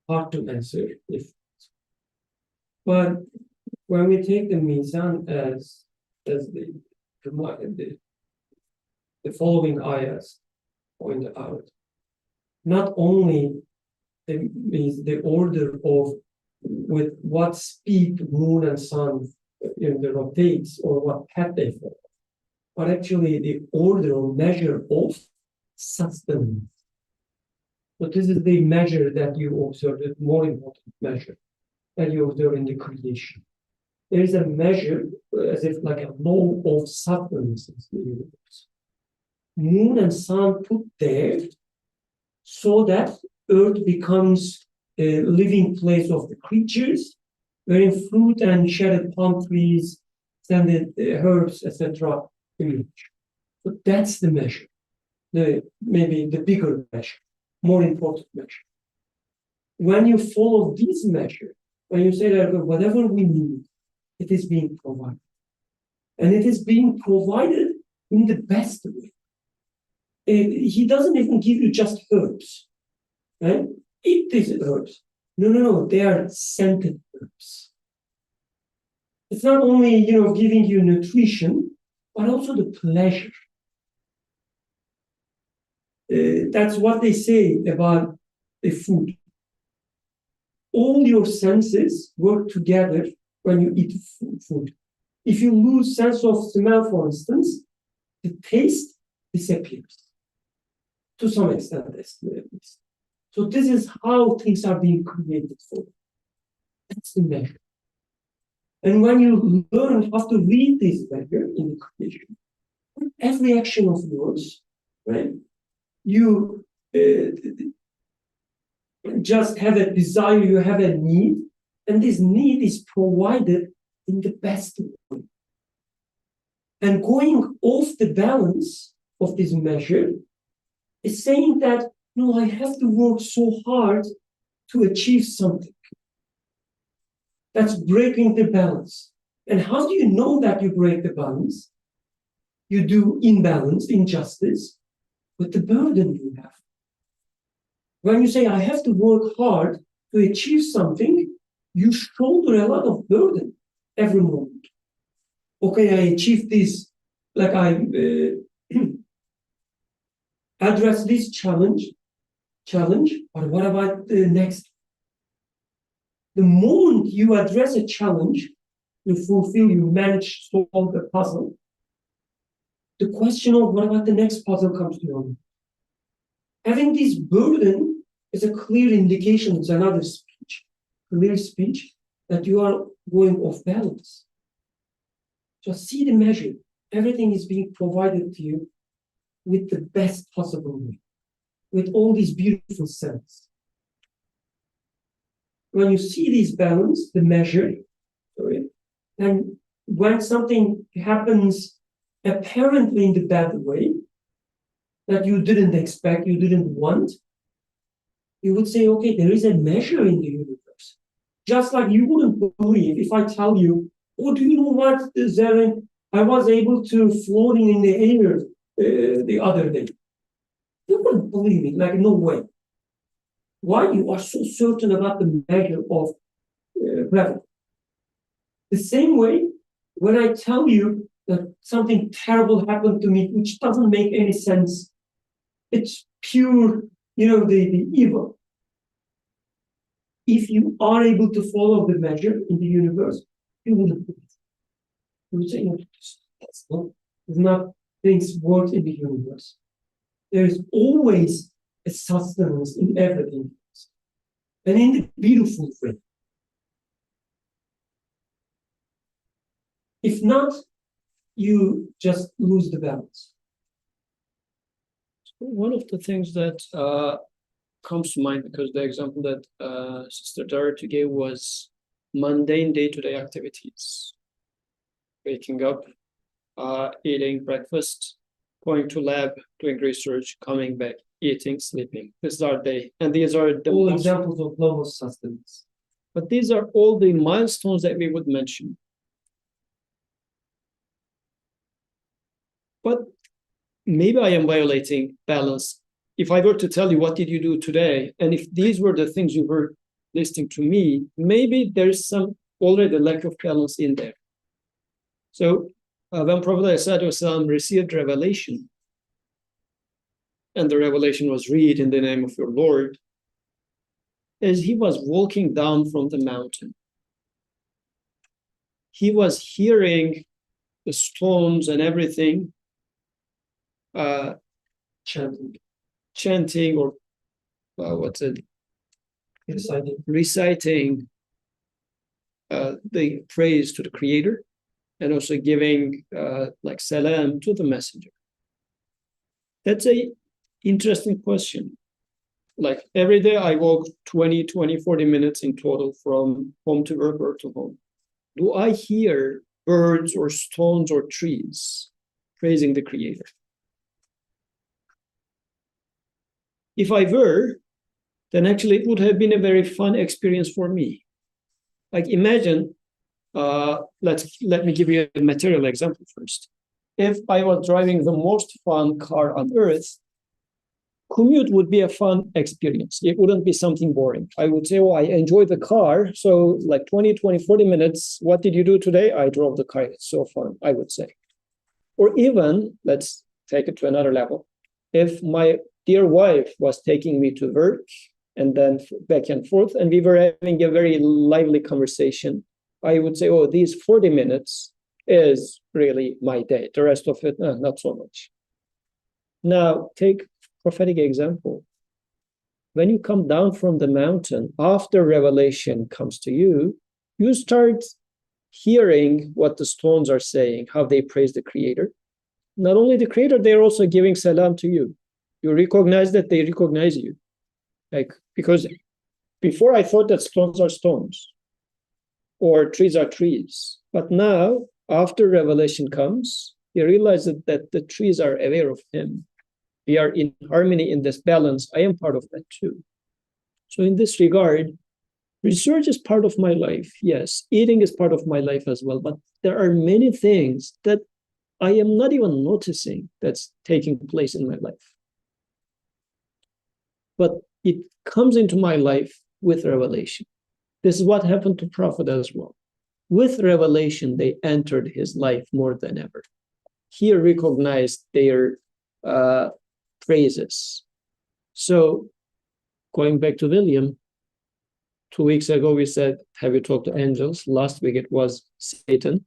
Hard to answer. But when we take the mizan as the following ayahs point out, not only the order of with what speed moon and sun they rotates or what path they follow, but actually the order or measure of sustenance. So this is the measure that you observe, the more important measure that you observe in the creation. There is a measure, as if like a law of sustenance in the universe. Moon and sun put there so that earth becomes a living place of the creatures, wherein fruit and shaded palm trees, extended herbs, etc. emerge. So that's the measure, maybe the bigger measure, more important measure. When you follow this measure, when you say that whatever we need, it is being provided. And it is being provided in the best way. He doesn't even give you just herbs. Right? Eat these herbs. No, they are scented herbs. It's not only giving you nutrition, but also the pleasure. That's what they say about the food. All your senses work together when you eat food. If you lose sense of smell, for instance, the taste disappears. To some extent, at least. So this is how things are being created for. That's the measure. And when you learn how to read this measure in the creation, every action of yours, right? You just have a desire, you have a need, and this need is provided in the best way. And going off the balance of this measure is saying that, no, I have to work so hard to achieve something. That's breaking the balance. And how do you know that you break the balance? You do imbalance, injustice, with the burden you have. When you say, I have to work hard to achieve something, you shoulder a lot of burden every moment. Okay, I achieved this, like I address this challenge, but what about the next? The moment you address a challenge, you manage to solve the puzzle, the question of what about the next puzzle comes to your mind. Having this burden is a clear indication, it's another speech, clear speech, that you are going off balance. Just see the measure. Everything is being provided to you with the best possible way, with all these beautiful scents. When you see this balance, the measure, and when something happens apparently in the bad way that you didn't expect, you didn't want, you would say, okay, there is a measure in the universe. Just like you wouldn't believe if I tell you, oh, do you know what, Zeren? I was able to floating in the air the other day. You wouldn't believe me, like no way. why you are so certain about the measure of gravity. The same way, when I tell you that something terrible happened to me, which doesn't make any sense, it's pure, the evil. If you are able to follow the measure in the universe, you wouldn't do it. You would say, no, that's not things work in the universe. There is always a sustenance in everything, and in the beautiful way. If not, you just lose the balance. One of the things that comes to mind, because the example that Sister Dorothy gave was mundane day-to-day activities. Waking up, eating breakfast, going to lab, doing research, coming back, eating, sleeping. These are All examples of global sustenance. But these are all the milestones that we would mention. But maybe I am violating balance. If I were to tell you what did you do today, and if these were the things you were listing to me, maybe there's some already lack of balance in there. So when Prophet ﷺ received revelation, and the revelation was read in the name of your Lord, as he was walking down from the mountain, he was hearing the stones and everything chanting or reciting the praise to the Creator, and also giving like salam to the messenger. That's a interesting question. Like every day I walk 20, 40 minutes in total from home to work or to home. Do I hear birds or stones or trees praising the Creator? If I were, then actually it would have been a very fun experience for me. Like imagine, let me give you a material example first. If I was driving the most fun car on earth, commute would be a fun experience. It wouldn't be something boring. I would say, oh, I enjoy the car. So like 20, 40 minutes, what did you do today? I drove the car. It's so fun, I would say. Or even, let's take it to another level. If my dear wife was taking me to work and then back and forth, and we were having a very lively conversation, I would say, oh, these 40 minutes is really my day. The rest of it, not so much. Now, take prophetic example. When you come down from the mountain, after revelation comes to you, you start hearing what the stones are saying, how they praise the Creator. Not only the Creator, they're also giving salam to you. You recognize that they recognize you. Like, because before I thought that stones are stones or trees are trees. But now, after revelation comes, you realize that the trees are aware of Him. We are in harmony, in this balance. I am part of that too. So in this regard, research is part of my life. Yes, eating is part of my life as well. But there are many things that I am not even noticing that's taking place in my life. But it comes into my life with revelation. This is what happened to Prophet as well. With revelation, they entered his life more than ever. He recognized their praises. So going back to William, 2 weeks ago we said, have you talked to angels? Last week it was Satan.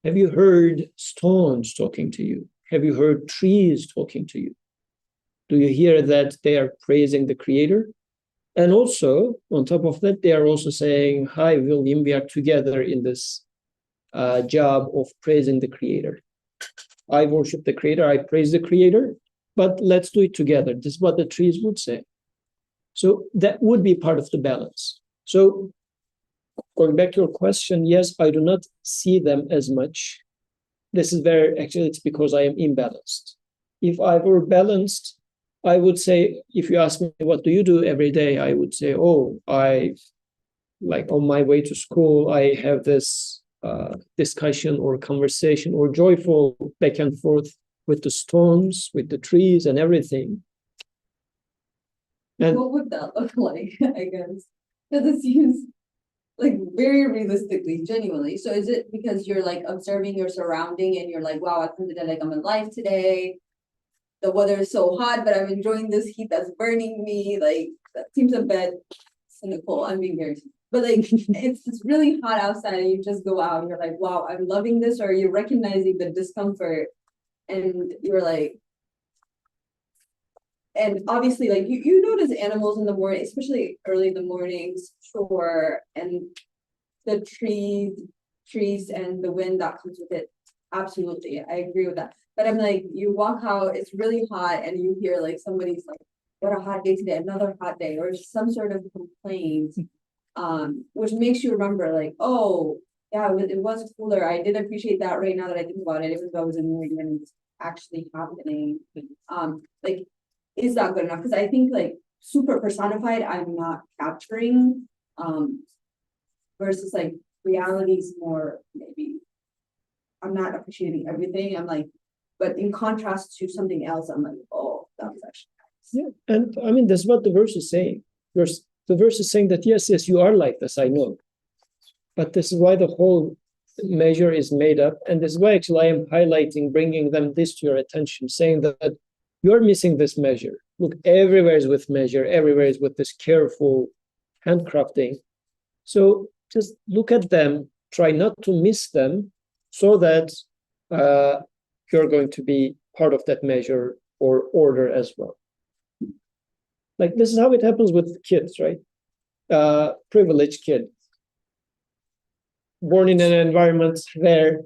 Have you heard stones talking to you? Have you heard trees talking to you? Do you hear that they are praising the Creator? And also, on top of that, they are also saying, hi, William, we are together in this job of praising the Creator. I worship the Creator, I praise the Creator, but let's do it together. This is what the trees would say. So that would be part of the balance. So going back to your question, yes, I do not see them as much. This is where actually it's because I am imbalanced. If I were balanced, I would say, if you ask me, what do you do every day? I would say, oh, like on my way to school, I have this discussion or conversation or joyful back and forth with the stones, with the trees and everything. And What would that look like, I guess? Because it seems like very realistically, genuinely. So is it because you're like observing your surrounding and you're like, wow, I feel like I'm alive today. The weather is so hot, but I'm enjoying this heat that's burning me. Like that seems a bit cynical. I'm being very, but like it's really hot outside and you just go out and you're like, wow, I'm loving this, or you're recognizing the discomfort and you're like, and obviously like you notice animals in the morning, especially early in the mornings, sure, and the trees and the wind that comes with it. Absolutely, I agree with that. But I'm like, you walk out, it's really hot, and you hear like somebody's like, what a hot day today, another hot day, or some sort of complaint, which makes you remember, like, oh, yeah, it was cooler. I did appreciate that right now that I think about it, even though it was annoying when it's actually happening. Like, is that good enough? Because I think like super personified, I'm not capturing. Versus like reality is more maybe I'm not appreciating everything. I'm like, but in contrast to something else, I'm like, oh, that was actually nice. yeah, and I mean that's what the verse is saying. The verse is saying that yes, you are like this, I know. But this is why the whole measure is made up. And this is why actually I am highlighting, bringing them this to your attention, saying that you're missing this measure. Look, everywhere is with measure, everywhere is with this careful handcrafting. So just look at them, try not to miss them, so that you're going to be part of that measure or order as well. Like this is how it happens with kids, right? Privileged kid, born in an environment where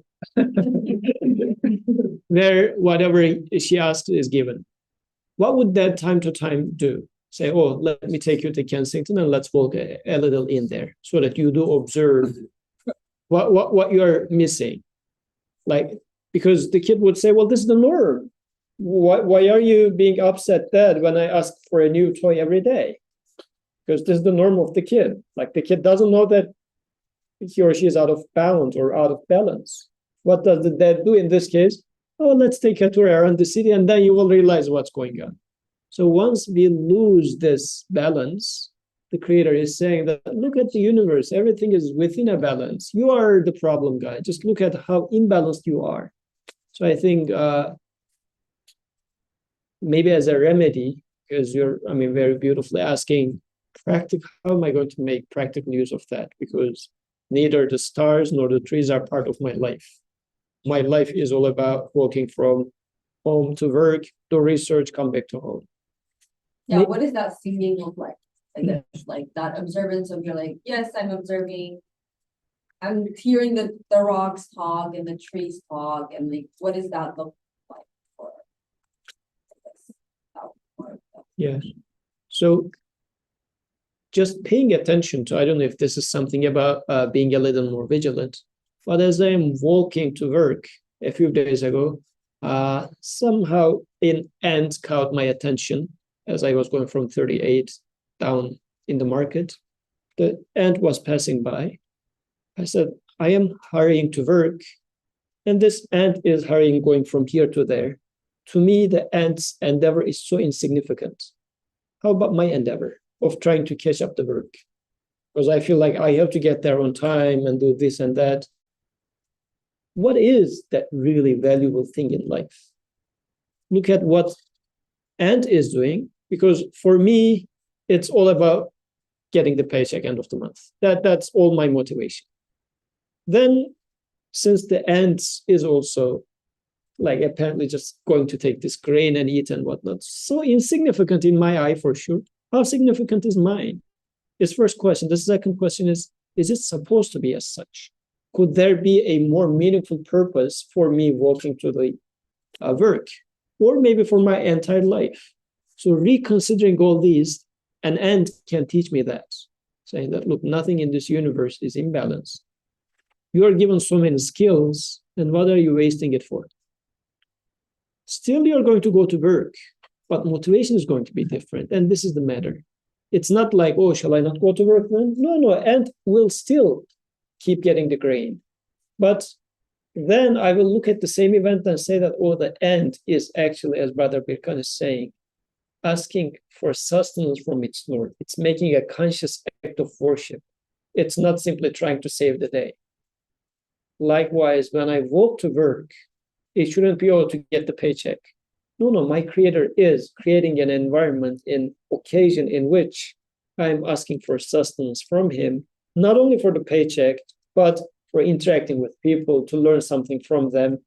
where whatever she asked is given. What would that time to time do? Say, oh, let me take you to Kensington and let's walk a little in there, so that you do observe what you're missing. Like, because the kid would say, well, this is the norm. Why are you being upset, Dad, when I ask for a new toy every day? Because this is the norm of the kid. Like the kid doesn't know that he or she is out of bounds or out of balance. What does the dad do in this case? Oh, let's take a tour around the city, and then you will realize what's going on. So once we lose this balance, the creator is saying that look at the universe, everything is within a balance. You are the problem guy. Just look at how imbalanced you are. So I think maybe as a remedy, because you're, I mean, very beautifully asking, practical, how am I going to make practical use of that? Because neither the stars nor the trees are part of my life. My life is all about walking from home to work, do research, come back to home. Yeah, what does that seeing look like? I guess like that observance of you're like, yes, I'm observing. I'm hearing the rocks talk and the trees talk, and like what does that look like for I guess, yeah. So just paying attention to, I don't know if this is something about being a little more vigilant, but as I'm walking to work a few days ago, somehow an ant caught my attention as I was going from 38 down in the market. The ant was passing by. I said, I am hurrying to work, and this ant is hurrying going from here to there. To me, the ant's endeavor is so insignificant. How about my endeavor of trying to catch up the work? Because I feel like I have to get there on time and do this and that. What is that really valuable thing in life? Look at what ant is doing, because for me, it's all about getting the paycheck end of the month. That's all my motivation. Then, since the ant is also like apparently just going to take this grain and eat and whatnot, so insignificant in my eye for sure. How significant is mine? Is first question. The second question is it supposed to be as such? Could there be a more meaningful purpose for me walking to the work, or maybe for my entire life? So reconsidering all these, an ant can teach me that, saying that, look, nothing in this universe is imbalanced. You are given so many skills, and what are you wasting it for? Still, you're going to go to work, but motivation is going to be different. And this is the matter. It's not like, oh, shall I not go to work then? No, ant will still keep getting the grain. But then I will look at the same event and say that, oh, the ant is actually, as Brother Birkan is saying, asking for sustenance from its Lord. It's making a conscious act of worship. It's not simply trying to save the day. Likewise, when I walk to work, it shouldn't be all to get the paycheck. No, my Creator is creating an environment, an occasion in which I'm asking for sustenance from Him, not only for the paycheck, but for interacting with people, to learn something from them,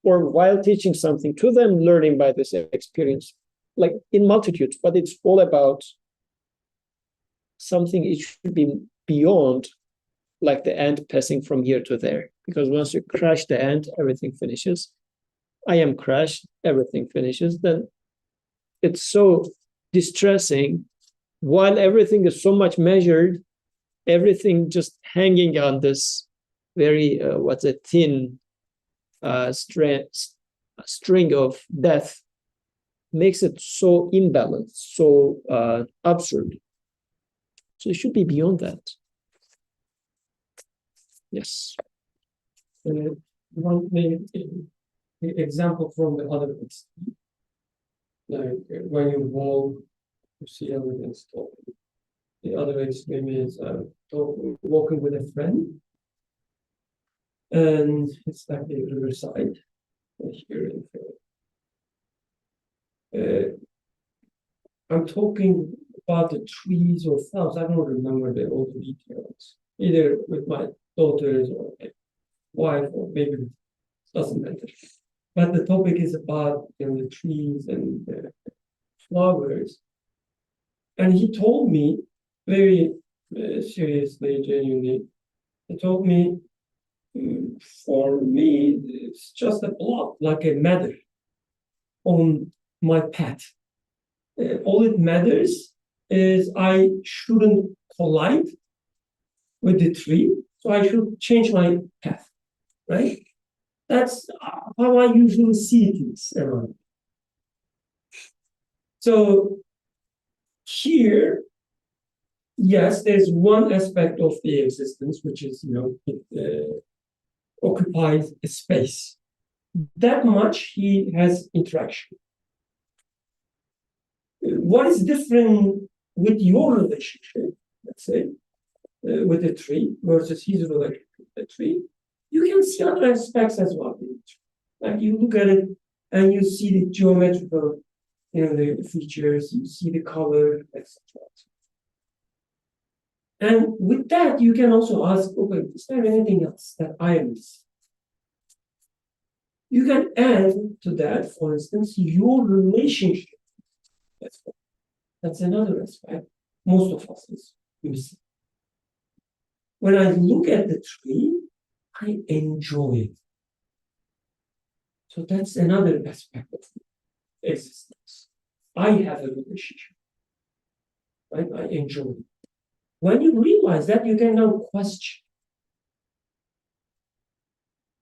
or while teaching something to them, learning by this experience, like in multitudes. But it's all about something, it should be beyond like the ant passing from here to there. Because once you crash the ant, everything finishes. I am crashed, everything finishes. Then it's so distressing, while everything is so much measured, everything just hanging on this very thin string of death, makes it so imbalanced, so absurd. So it should be beyond that. Yes. One maybe example from the other books. Like when you walk, you see evidence talking. The other extreme is walking with a friend, and it's like a riverside here in Philly. I'm talking about the trees or flowers. I don't remember all the details, either with my daughters or my wife, or maybe it doesn't matter. But the topic is about the trees and the flowers. And he told me very seriously, genuinely, he told me, for me, it's just a block, like a matter on my path. All it matters is I shouldn't collide with the tree, so I should change my path, right? That's how I usually see things around. So here, yes, there's one aspect of the existence, which is, it occupies a space. That much he has interaction. What is different with your relationship, let's say, with the tree versus his relationship with the tree? You can see other aspects as well. Like you look at it and you see the geometrical, the features, you see the color, etc. And with that, you can also ask, okay, is there anything else that I am missing? You can add to that, for instance, your relationship. That's another aspect most of us is missing. When I look at the tree, I enjoy it. So that's another aspect of existence. I have a relationship, right? I enjoy it. When you realize that, you can now question,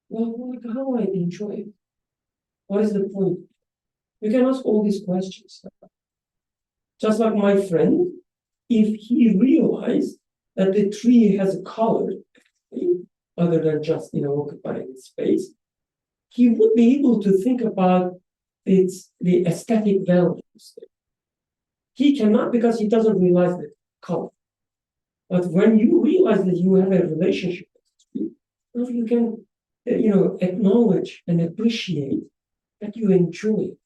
well, how I enjoy it? What is the point? You can ask all these questions. Just like my friend, if he realized that the tree has a color, other than just occupying space, he would be able to think about the aesthetic values. He cannot, because he doesn't realize the color. But when you realize that you have a relationship with the tree, you can acknowledge and appreciate that you enjoy it.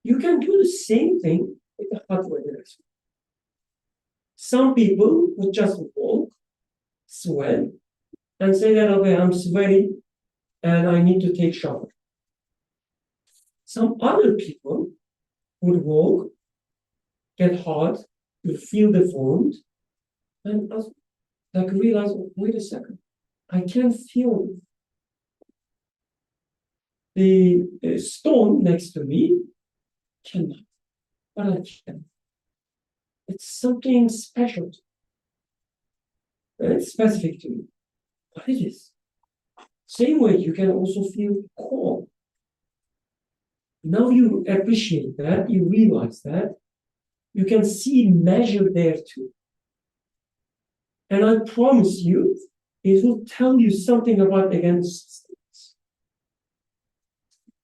You can do the same thing with the hot weather. Some people would just walk, sweat, and say that, okay, I'm sweaty and I need to take shower. Some other people would walk, get hot, you feel the warmth, and realize, wait a second, I can feel the stone next to me cannot, but I can. It's something special. It's specific to me. What it is. Same way, you can also feel calm. Now you appreciate that, you realize that, you can see measure there too. And I promise you, it will tell you something about, again, systems.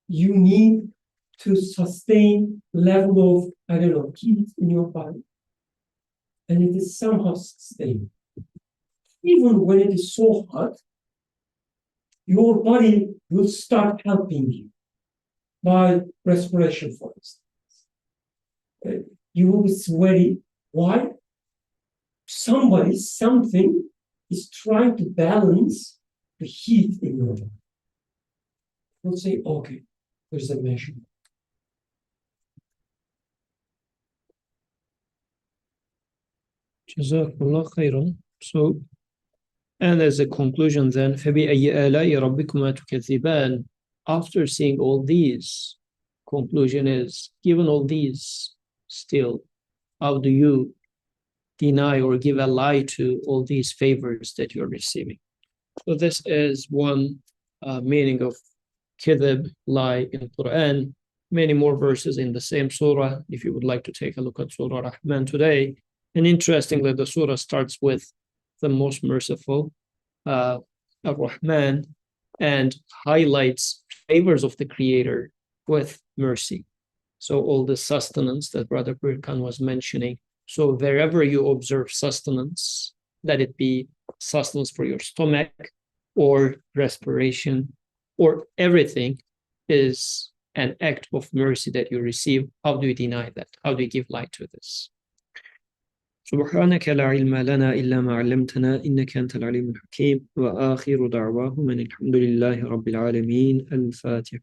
You need to sustain level of, I don't know, heat in your body. And it is somehow sustained. Even when it is so hot, your body will start helping you by respiration, for instance. You will be sweaty. Why? Something is trying to balance the heat in your body. We'll say, okay, there's a measurement. Jazakallah khairan. So, and as a conclusion then, فَبِأَيِّ آلَاءِ رَبِّكُمَا تُكَذِّبَانِ. After seeing all these, conclusion is, given all these, still, how do you deny or give a lie to all these favors that you're receiving? So this is one meaning of Kizb, lie, in Quran. Many more verses in the same surah, if you would like to take a look at Surah Rahman today. And interestingly, the surah starts with the most merciful, Ar-Rahman, and highlights favors of the Creator with mercy. So all the sustenance that Brother Birkan was mentioning. So wherever you observe sustenance, let it be sustenance for your stomach or respiration or everything, is an act of mercy that you receive. How do you deny that? How do you give light to this? سبحانك لا علم لنا إلا ما علمتنا إنك أنت العليم الحكيم وآخر دعواهم أن الحمد لله رب العالمين. الفاتحة.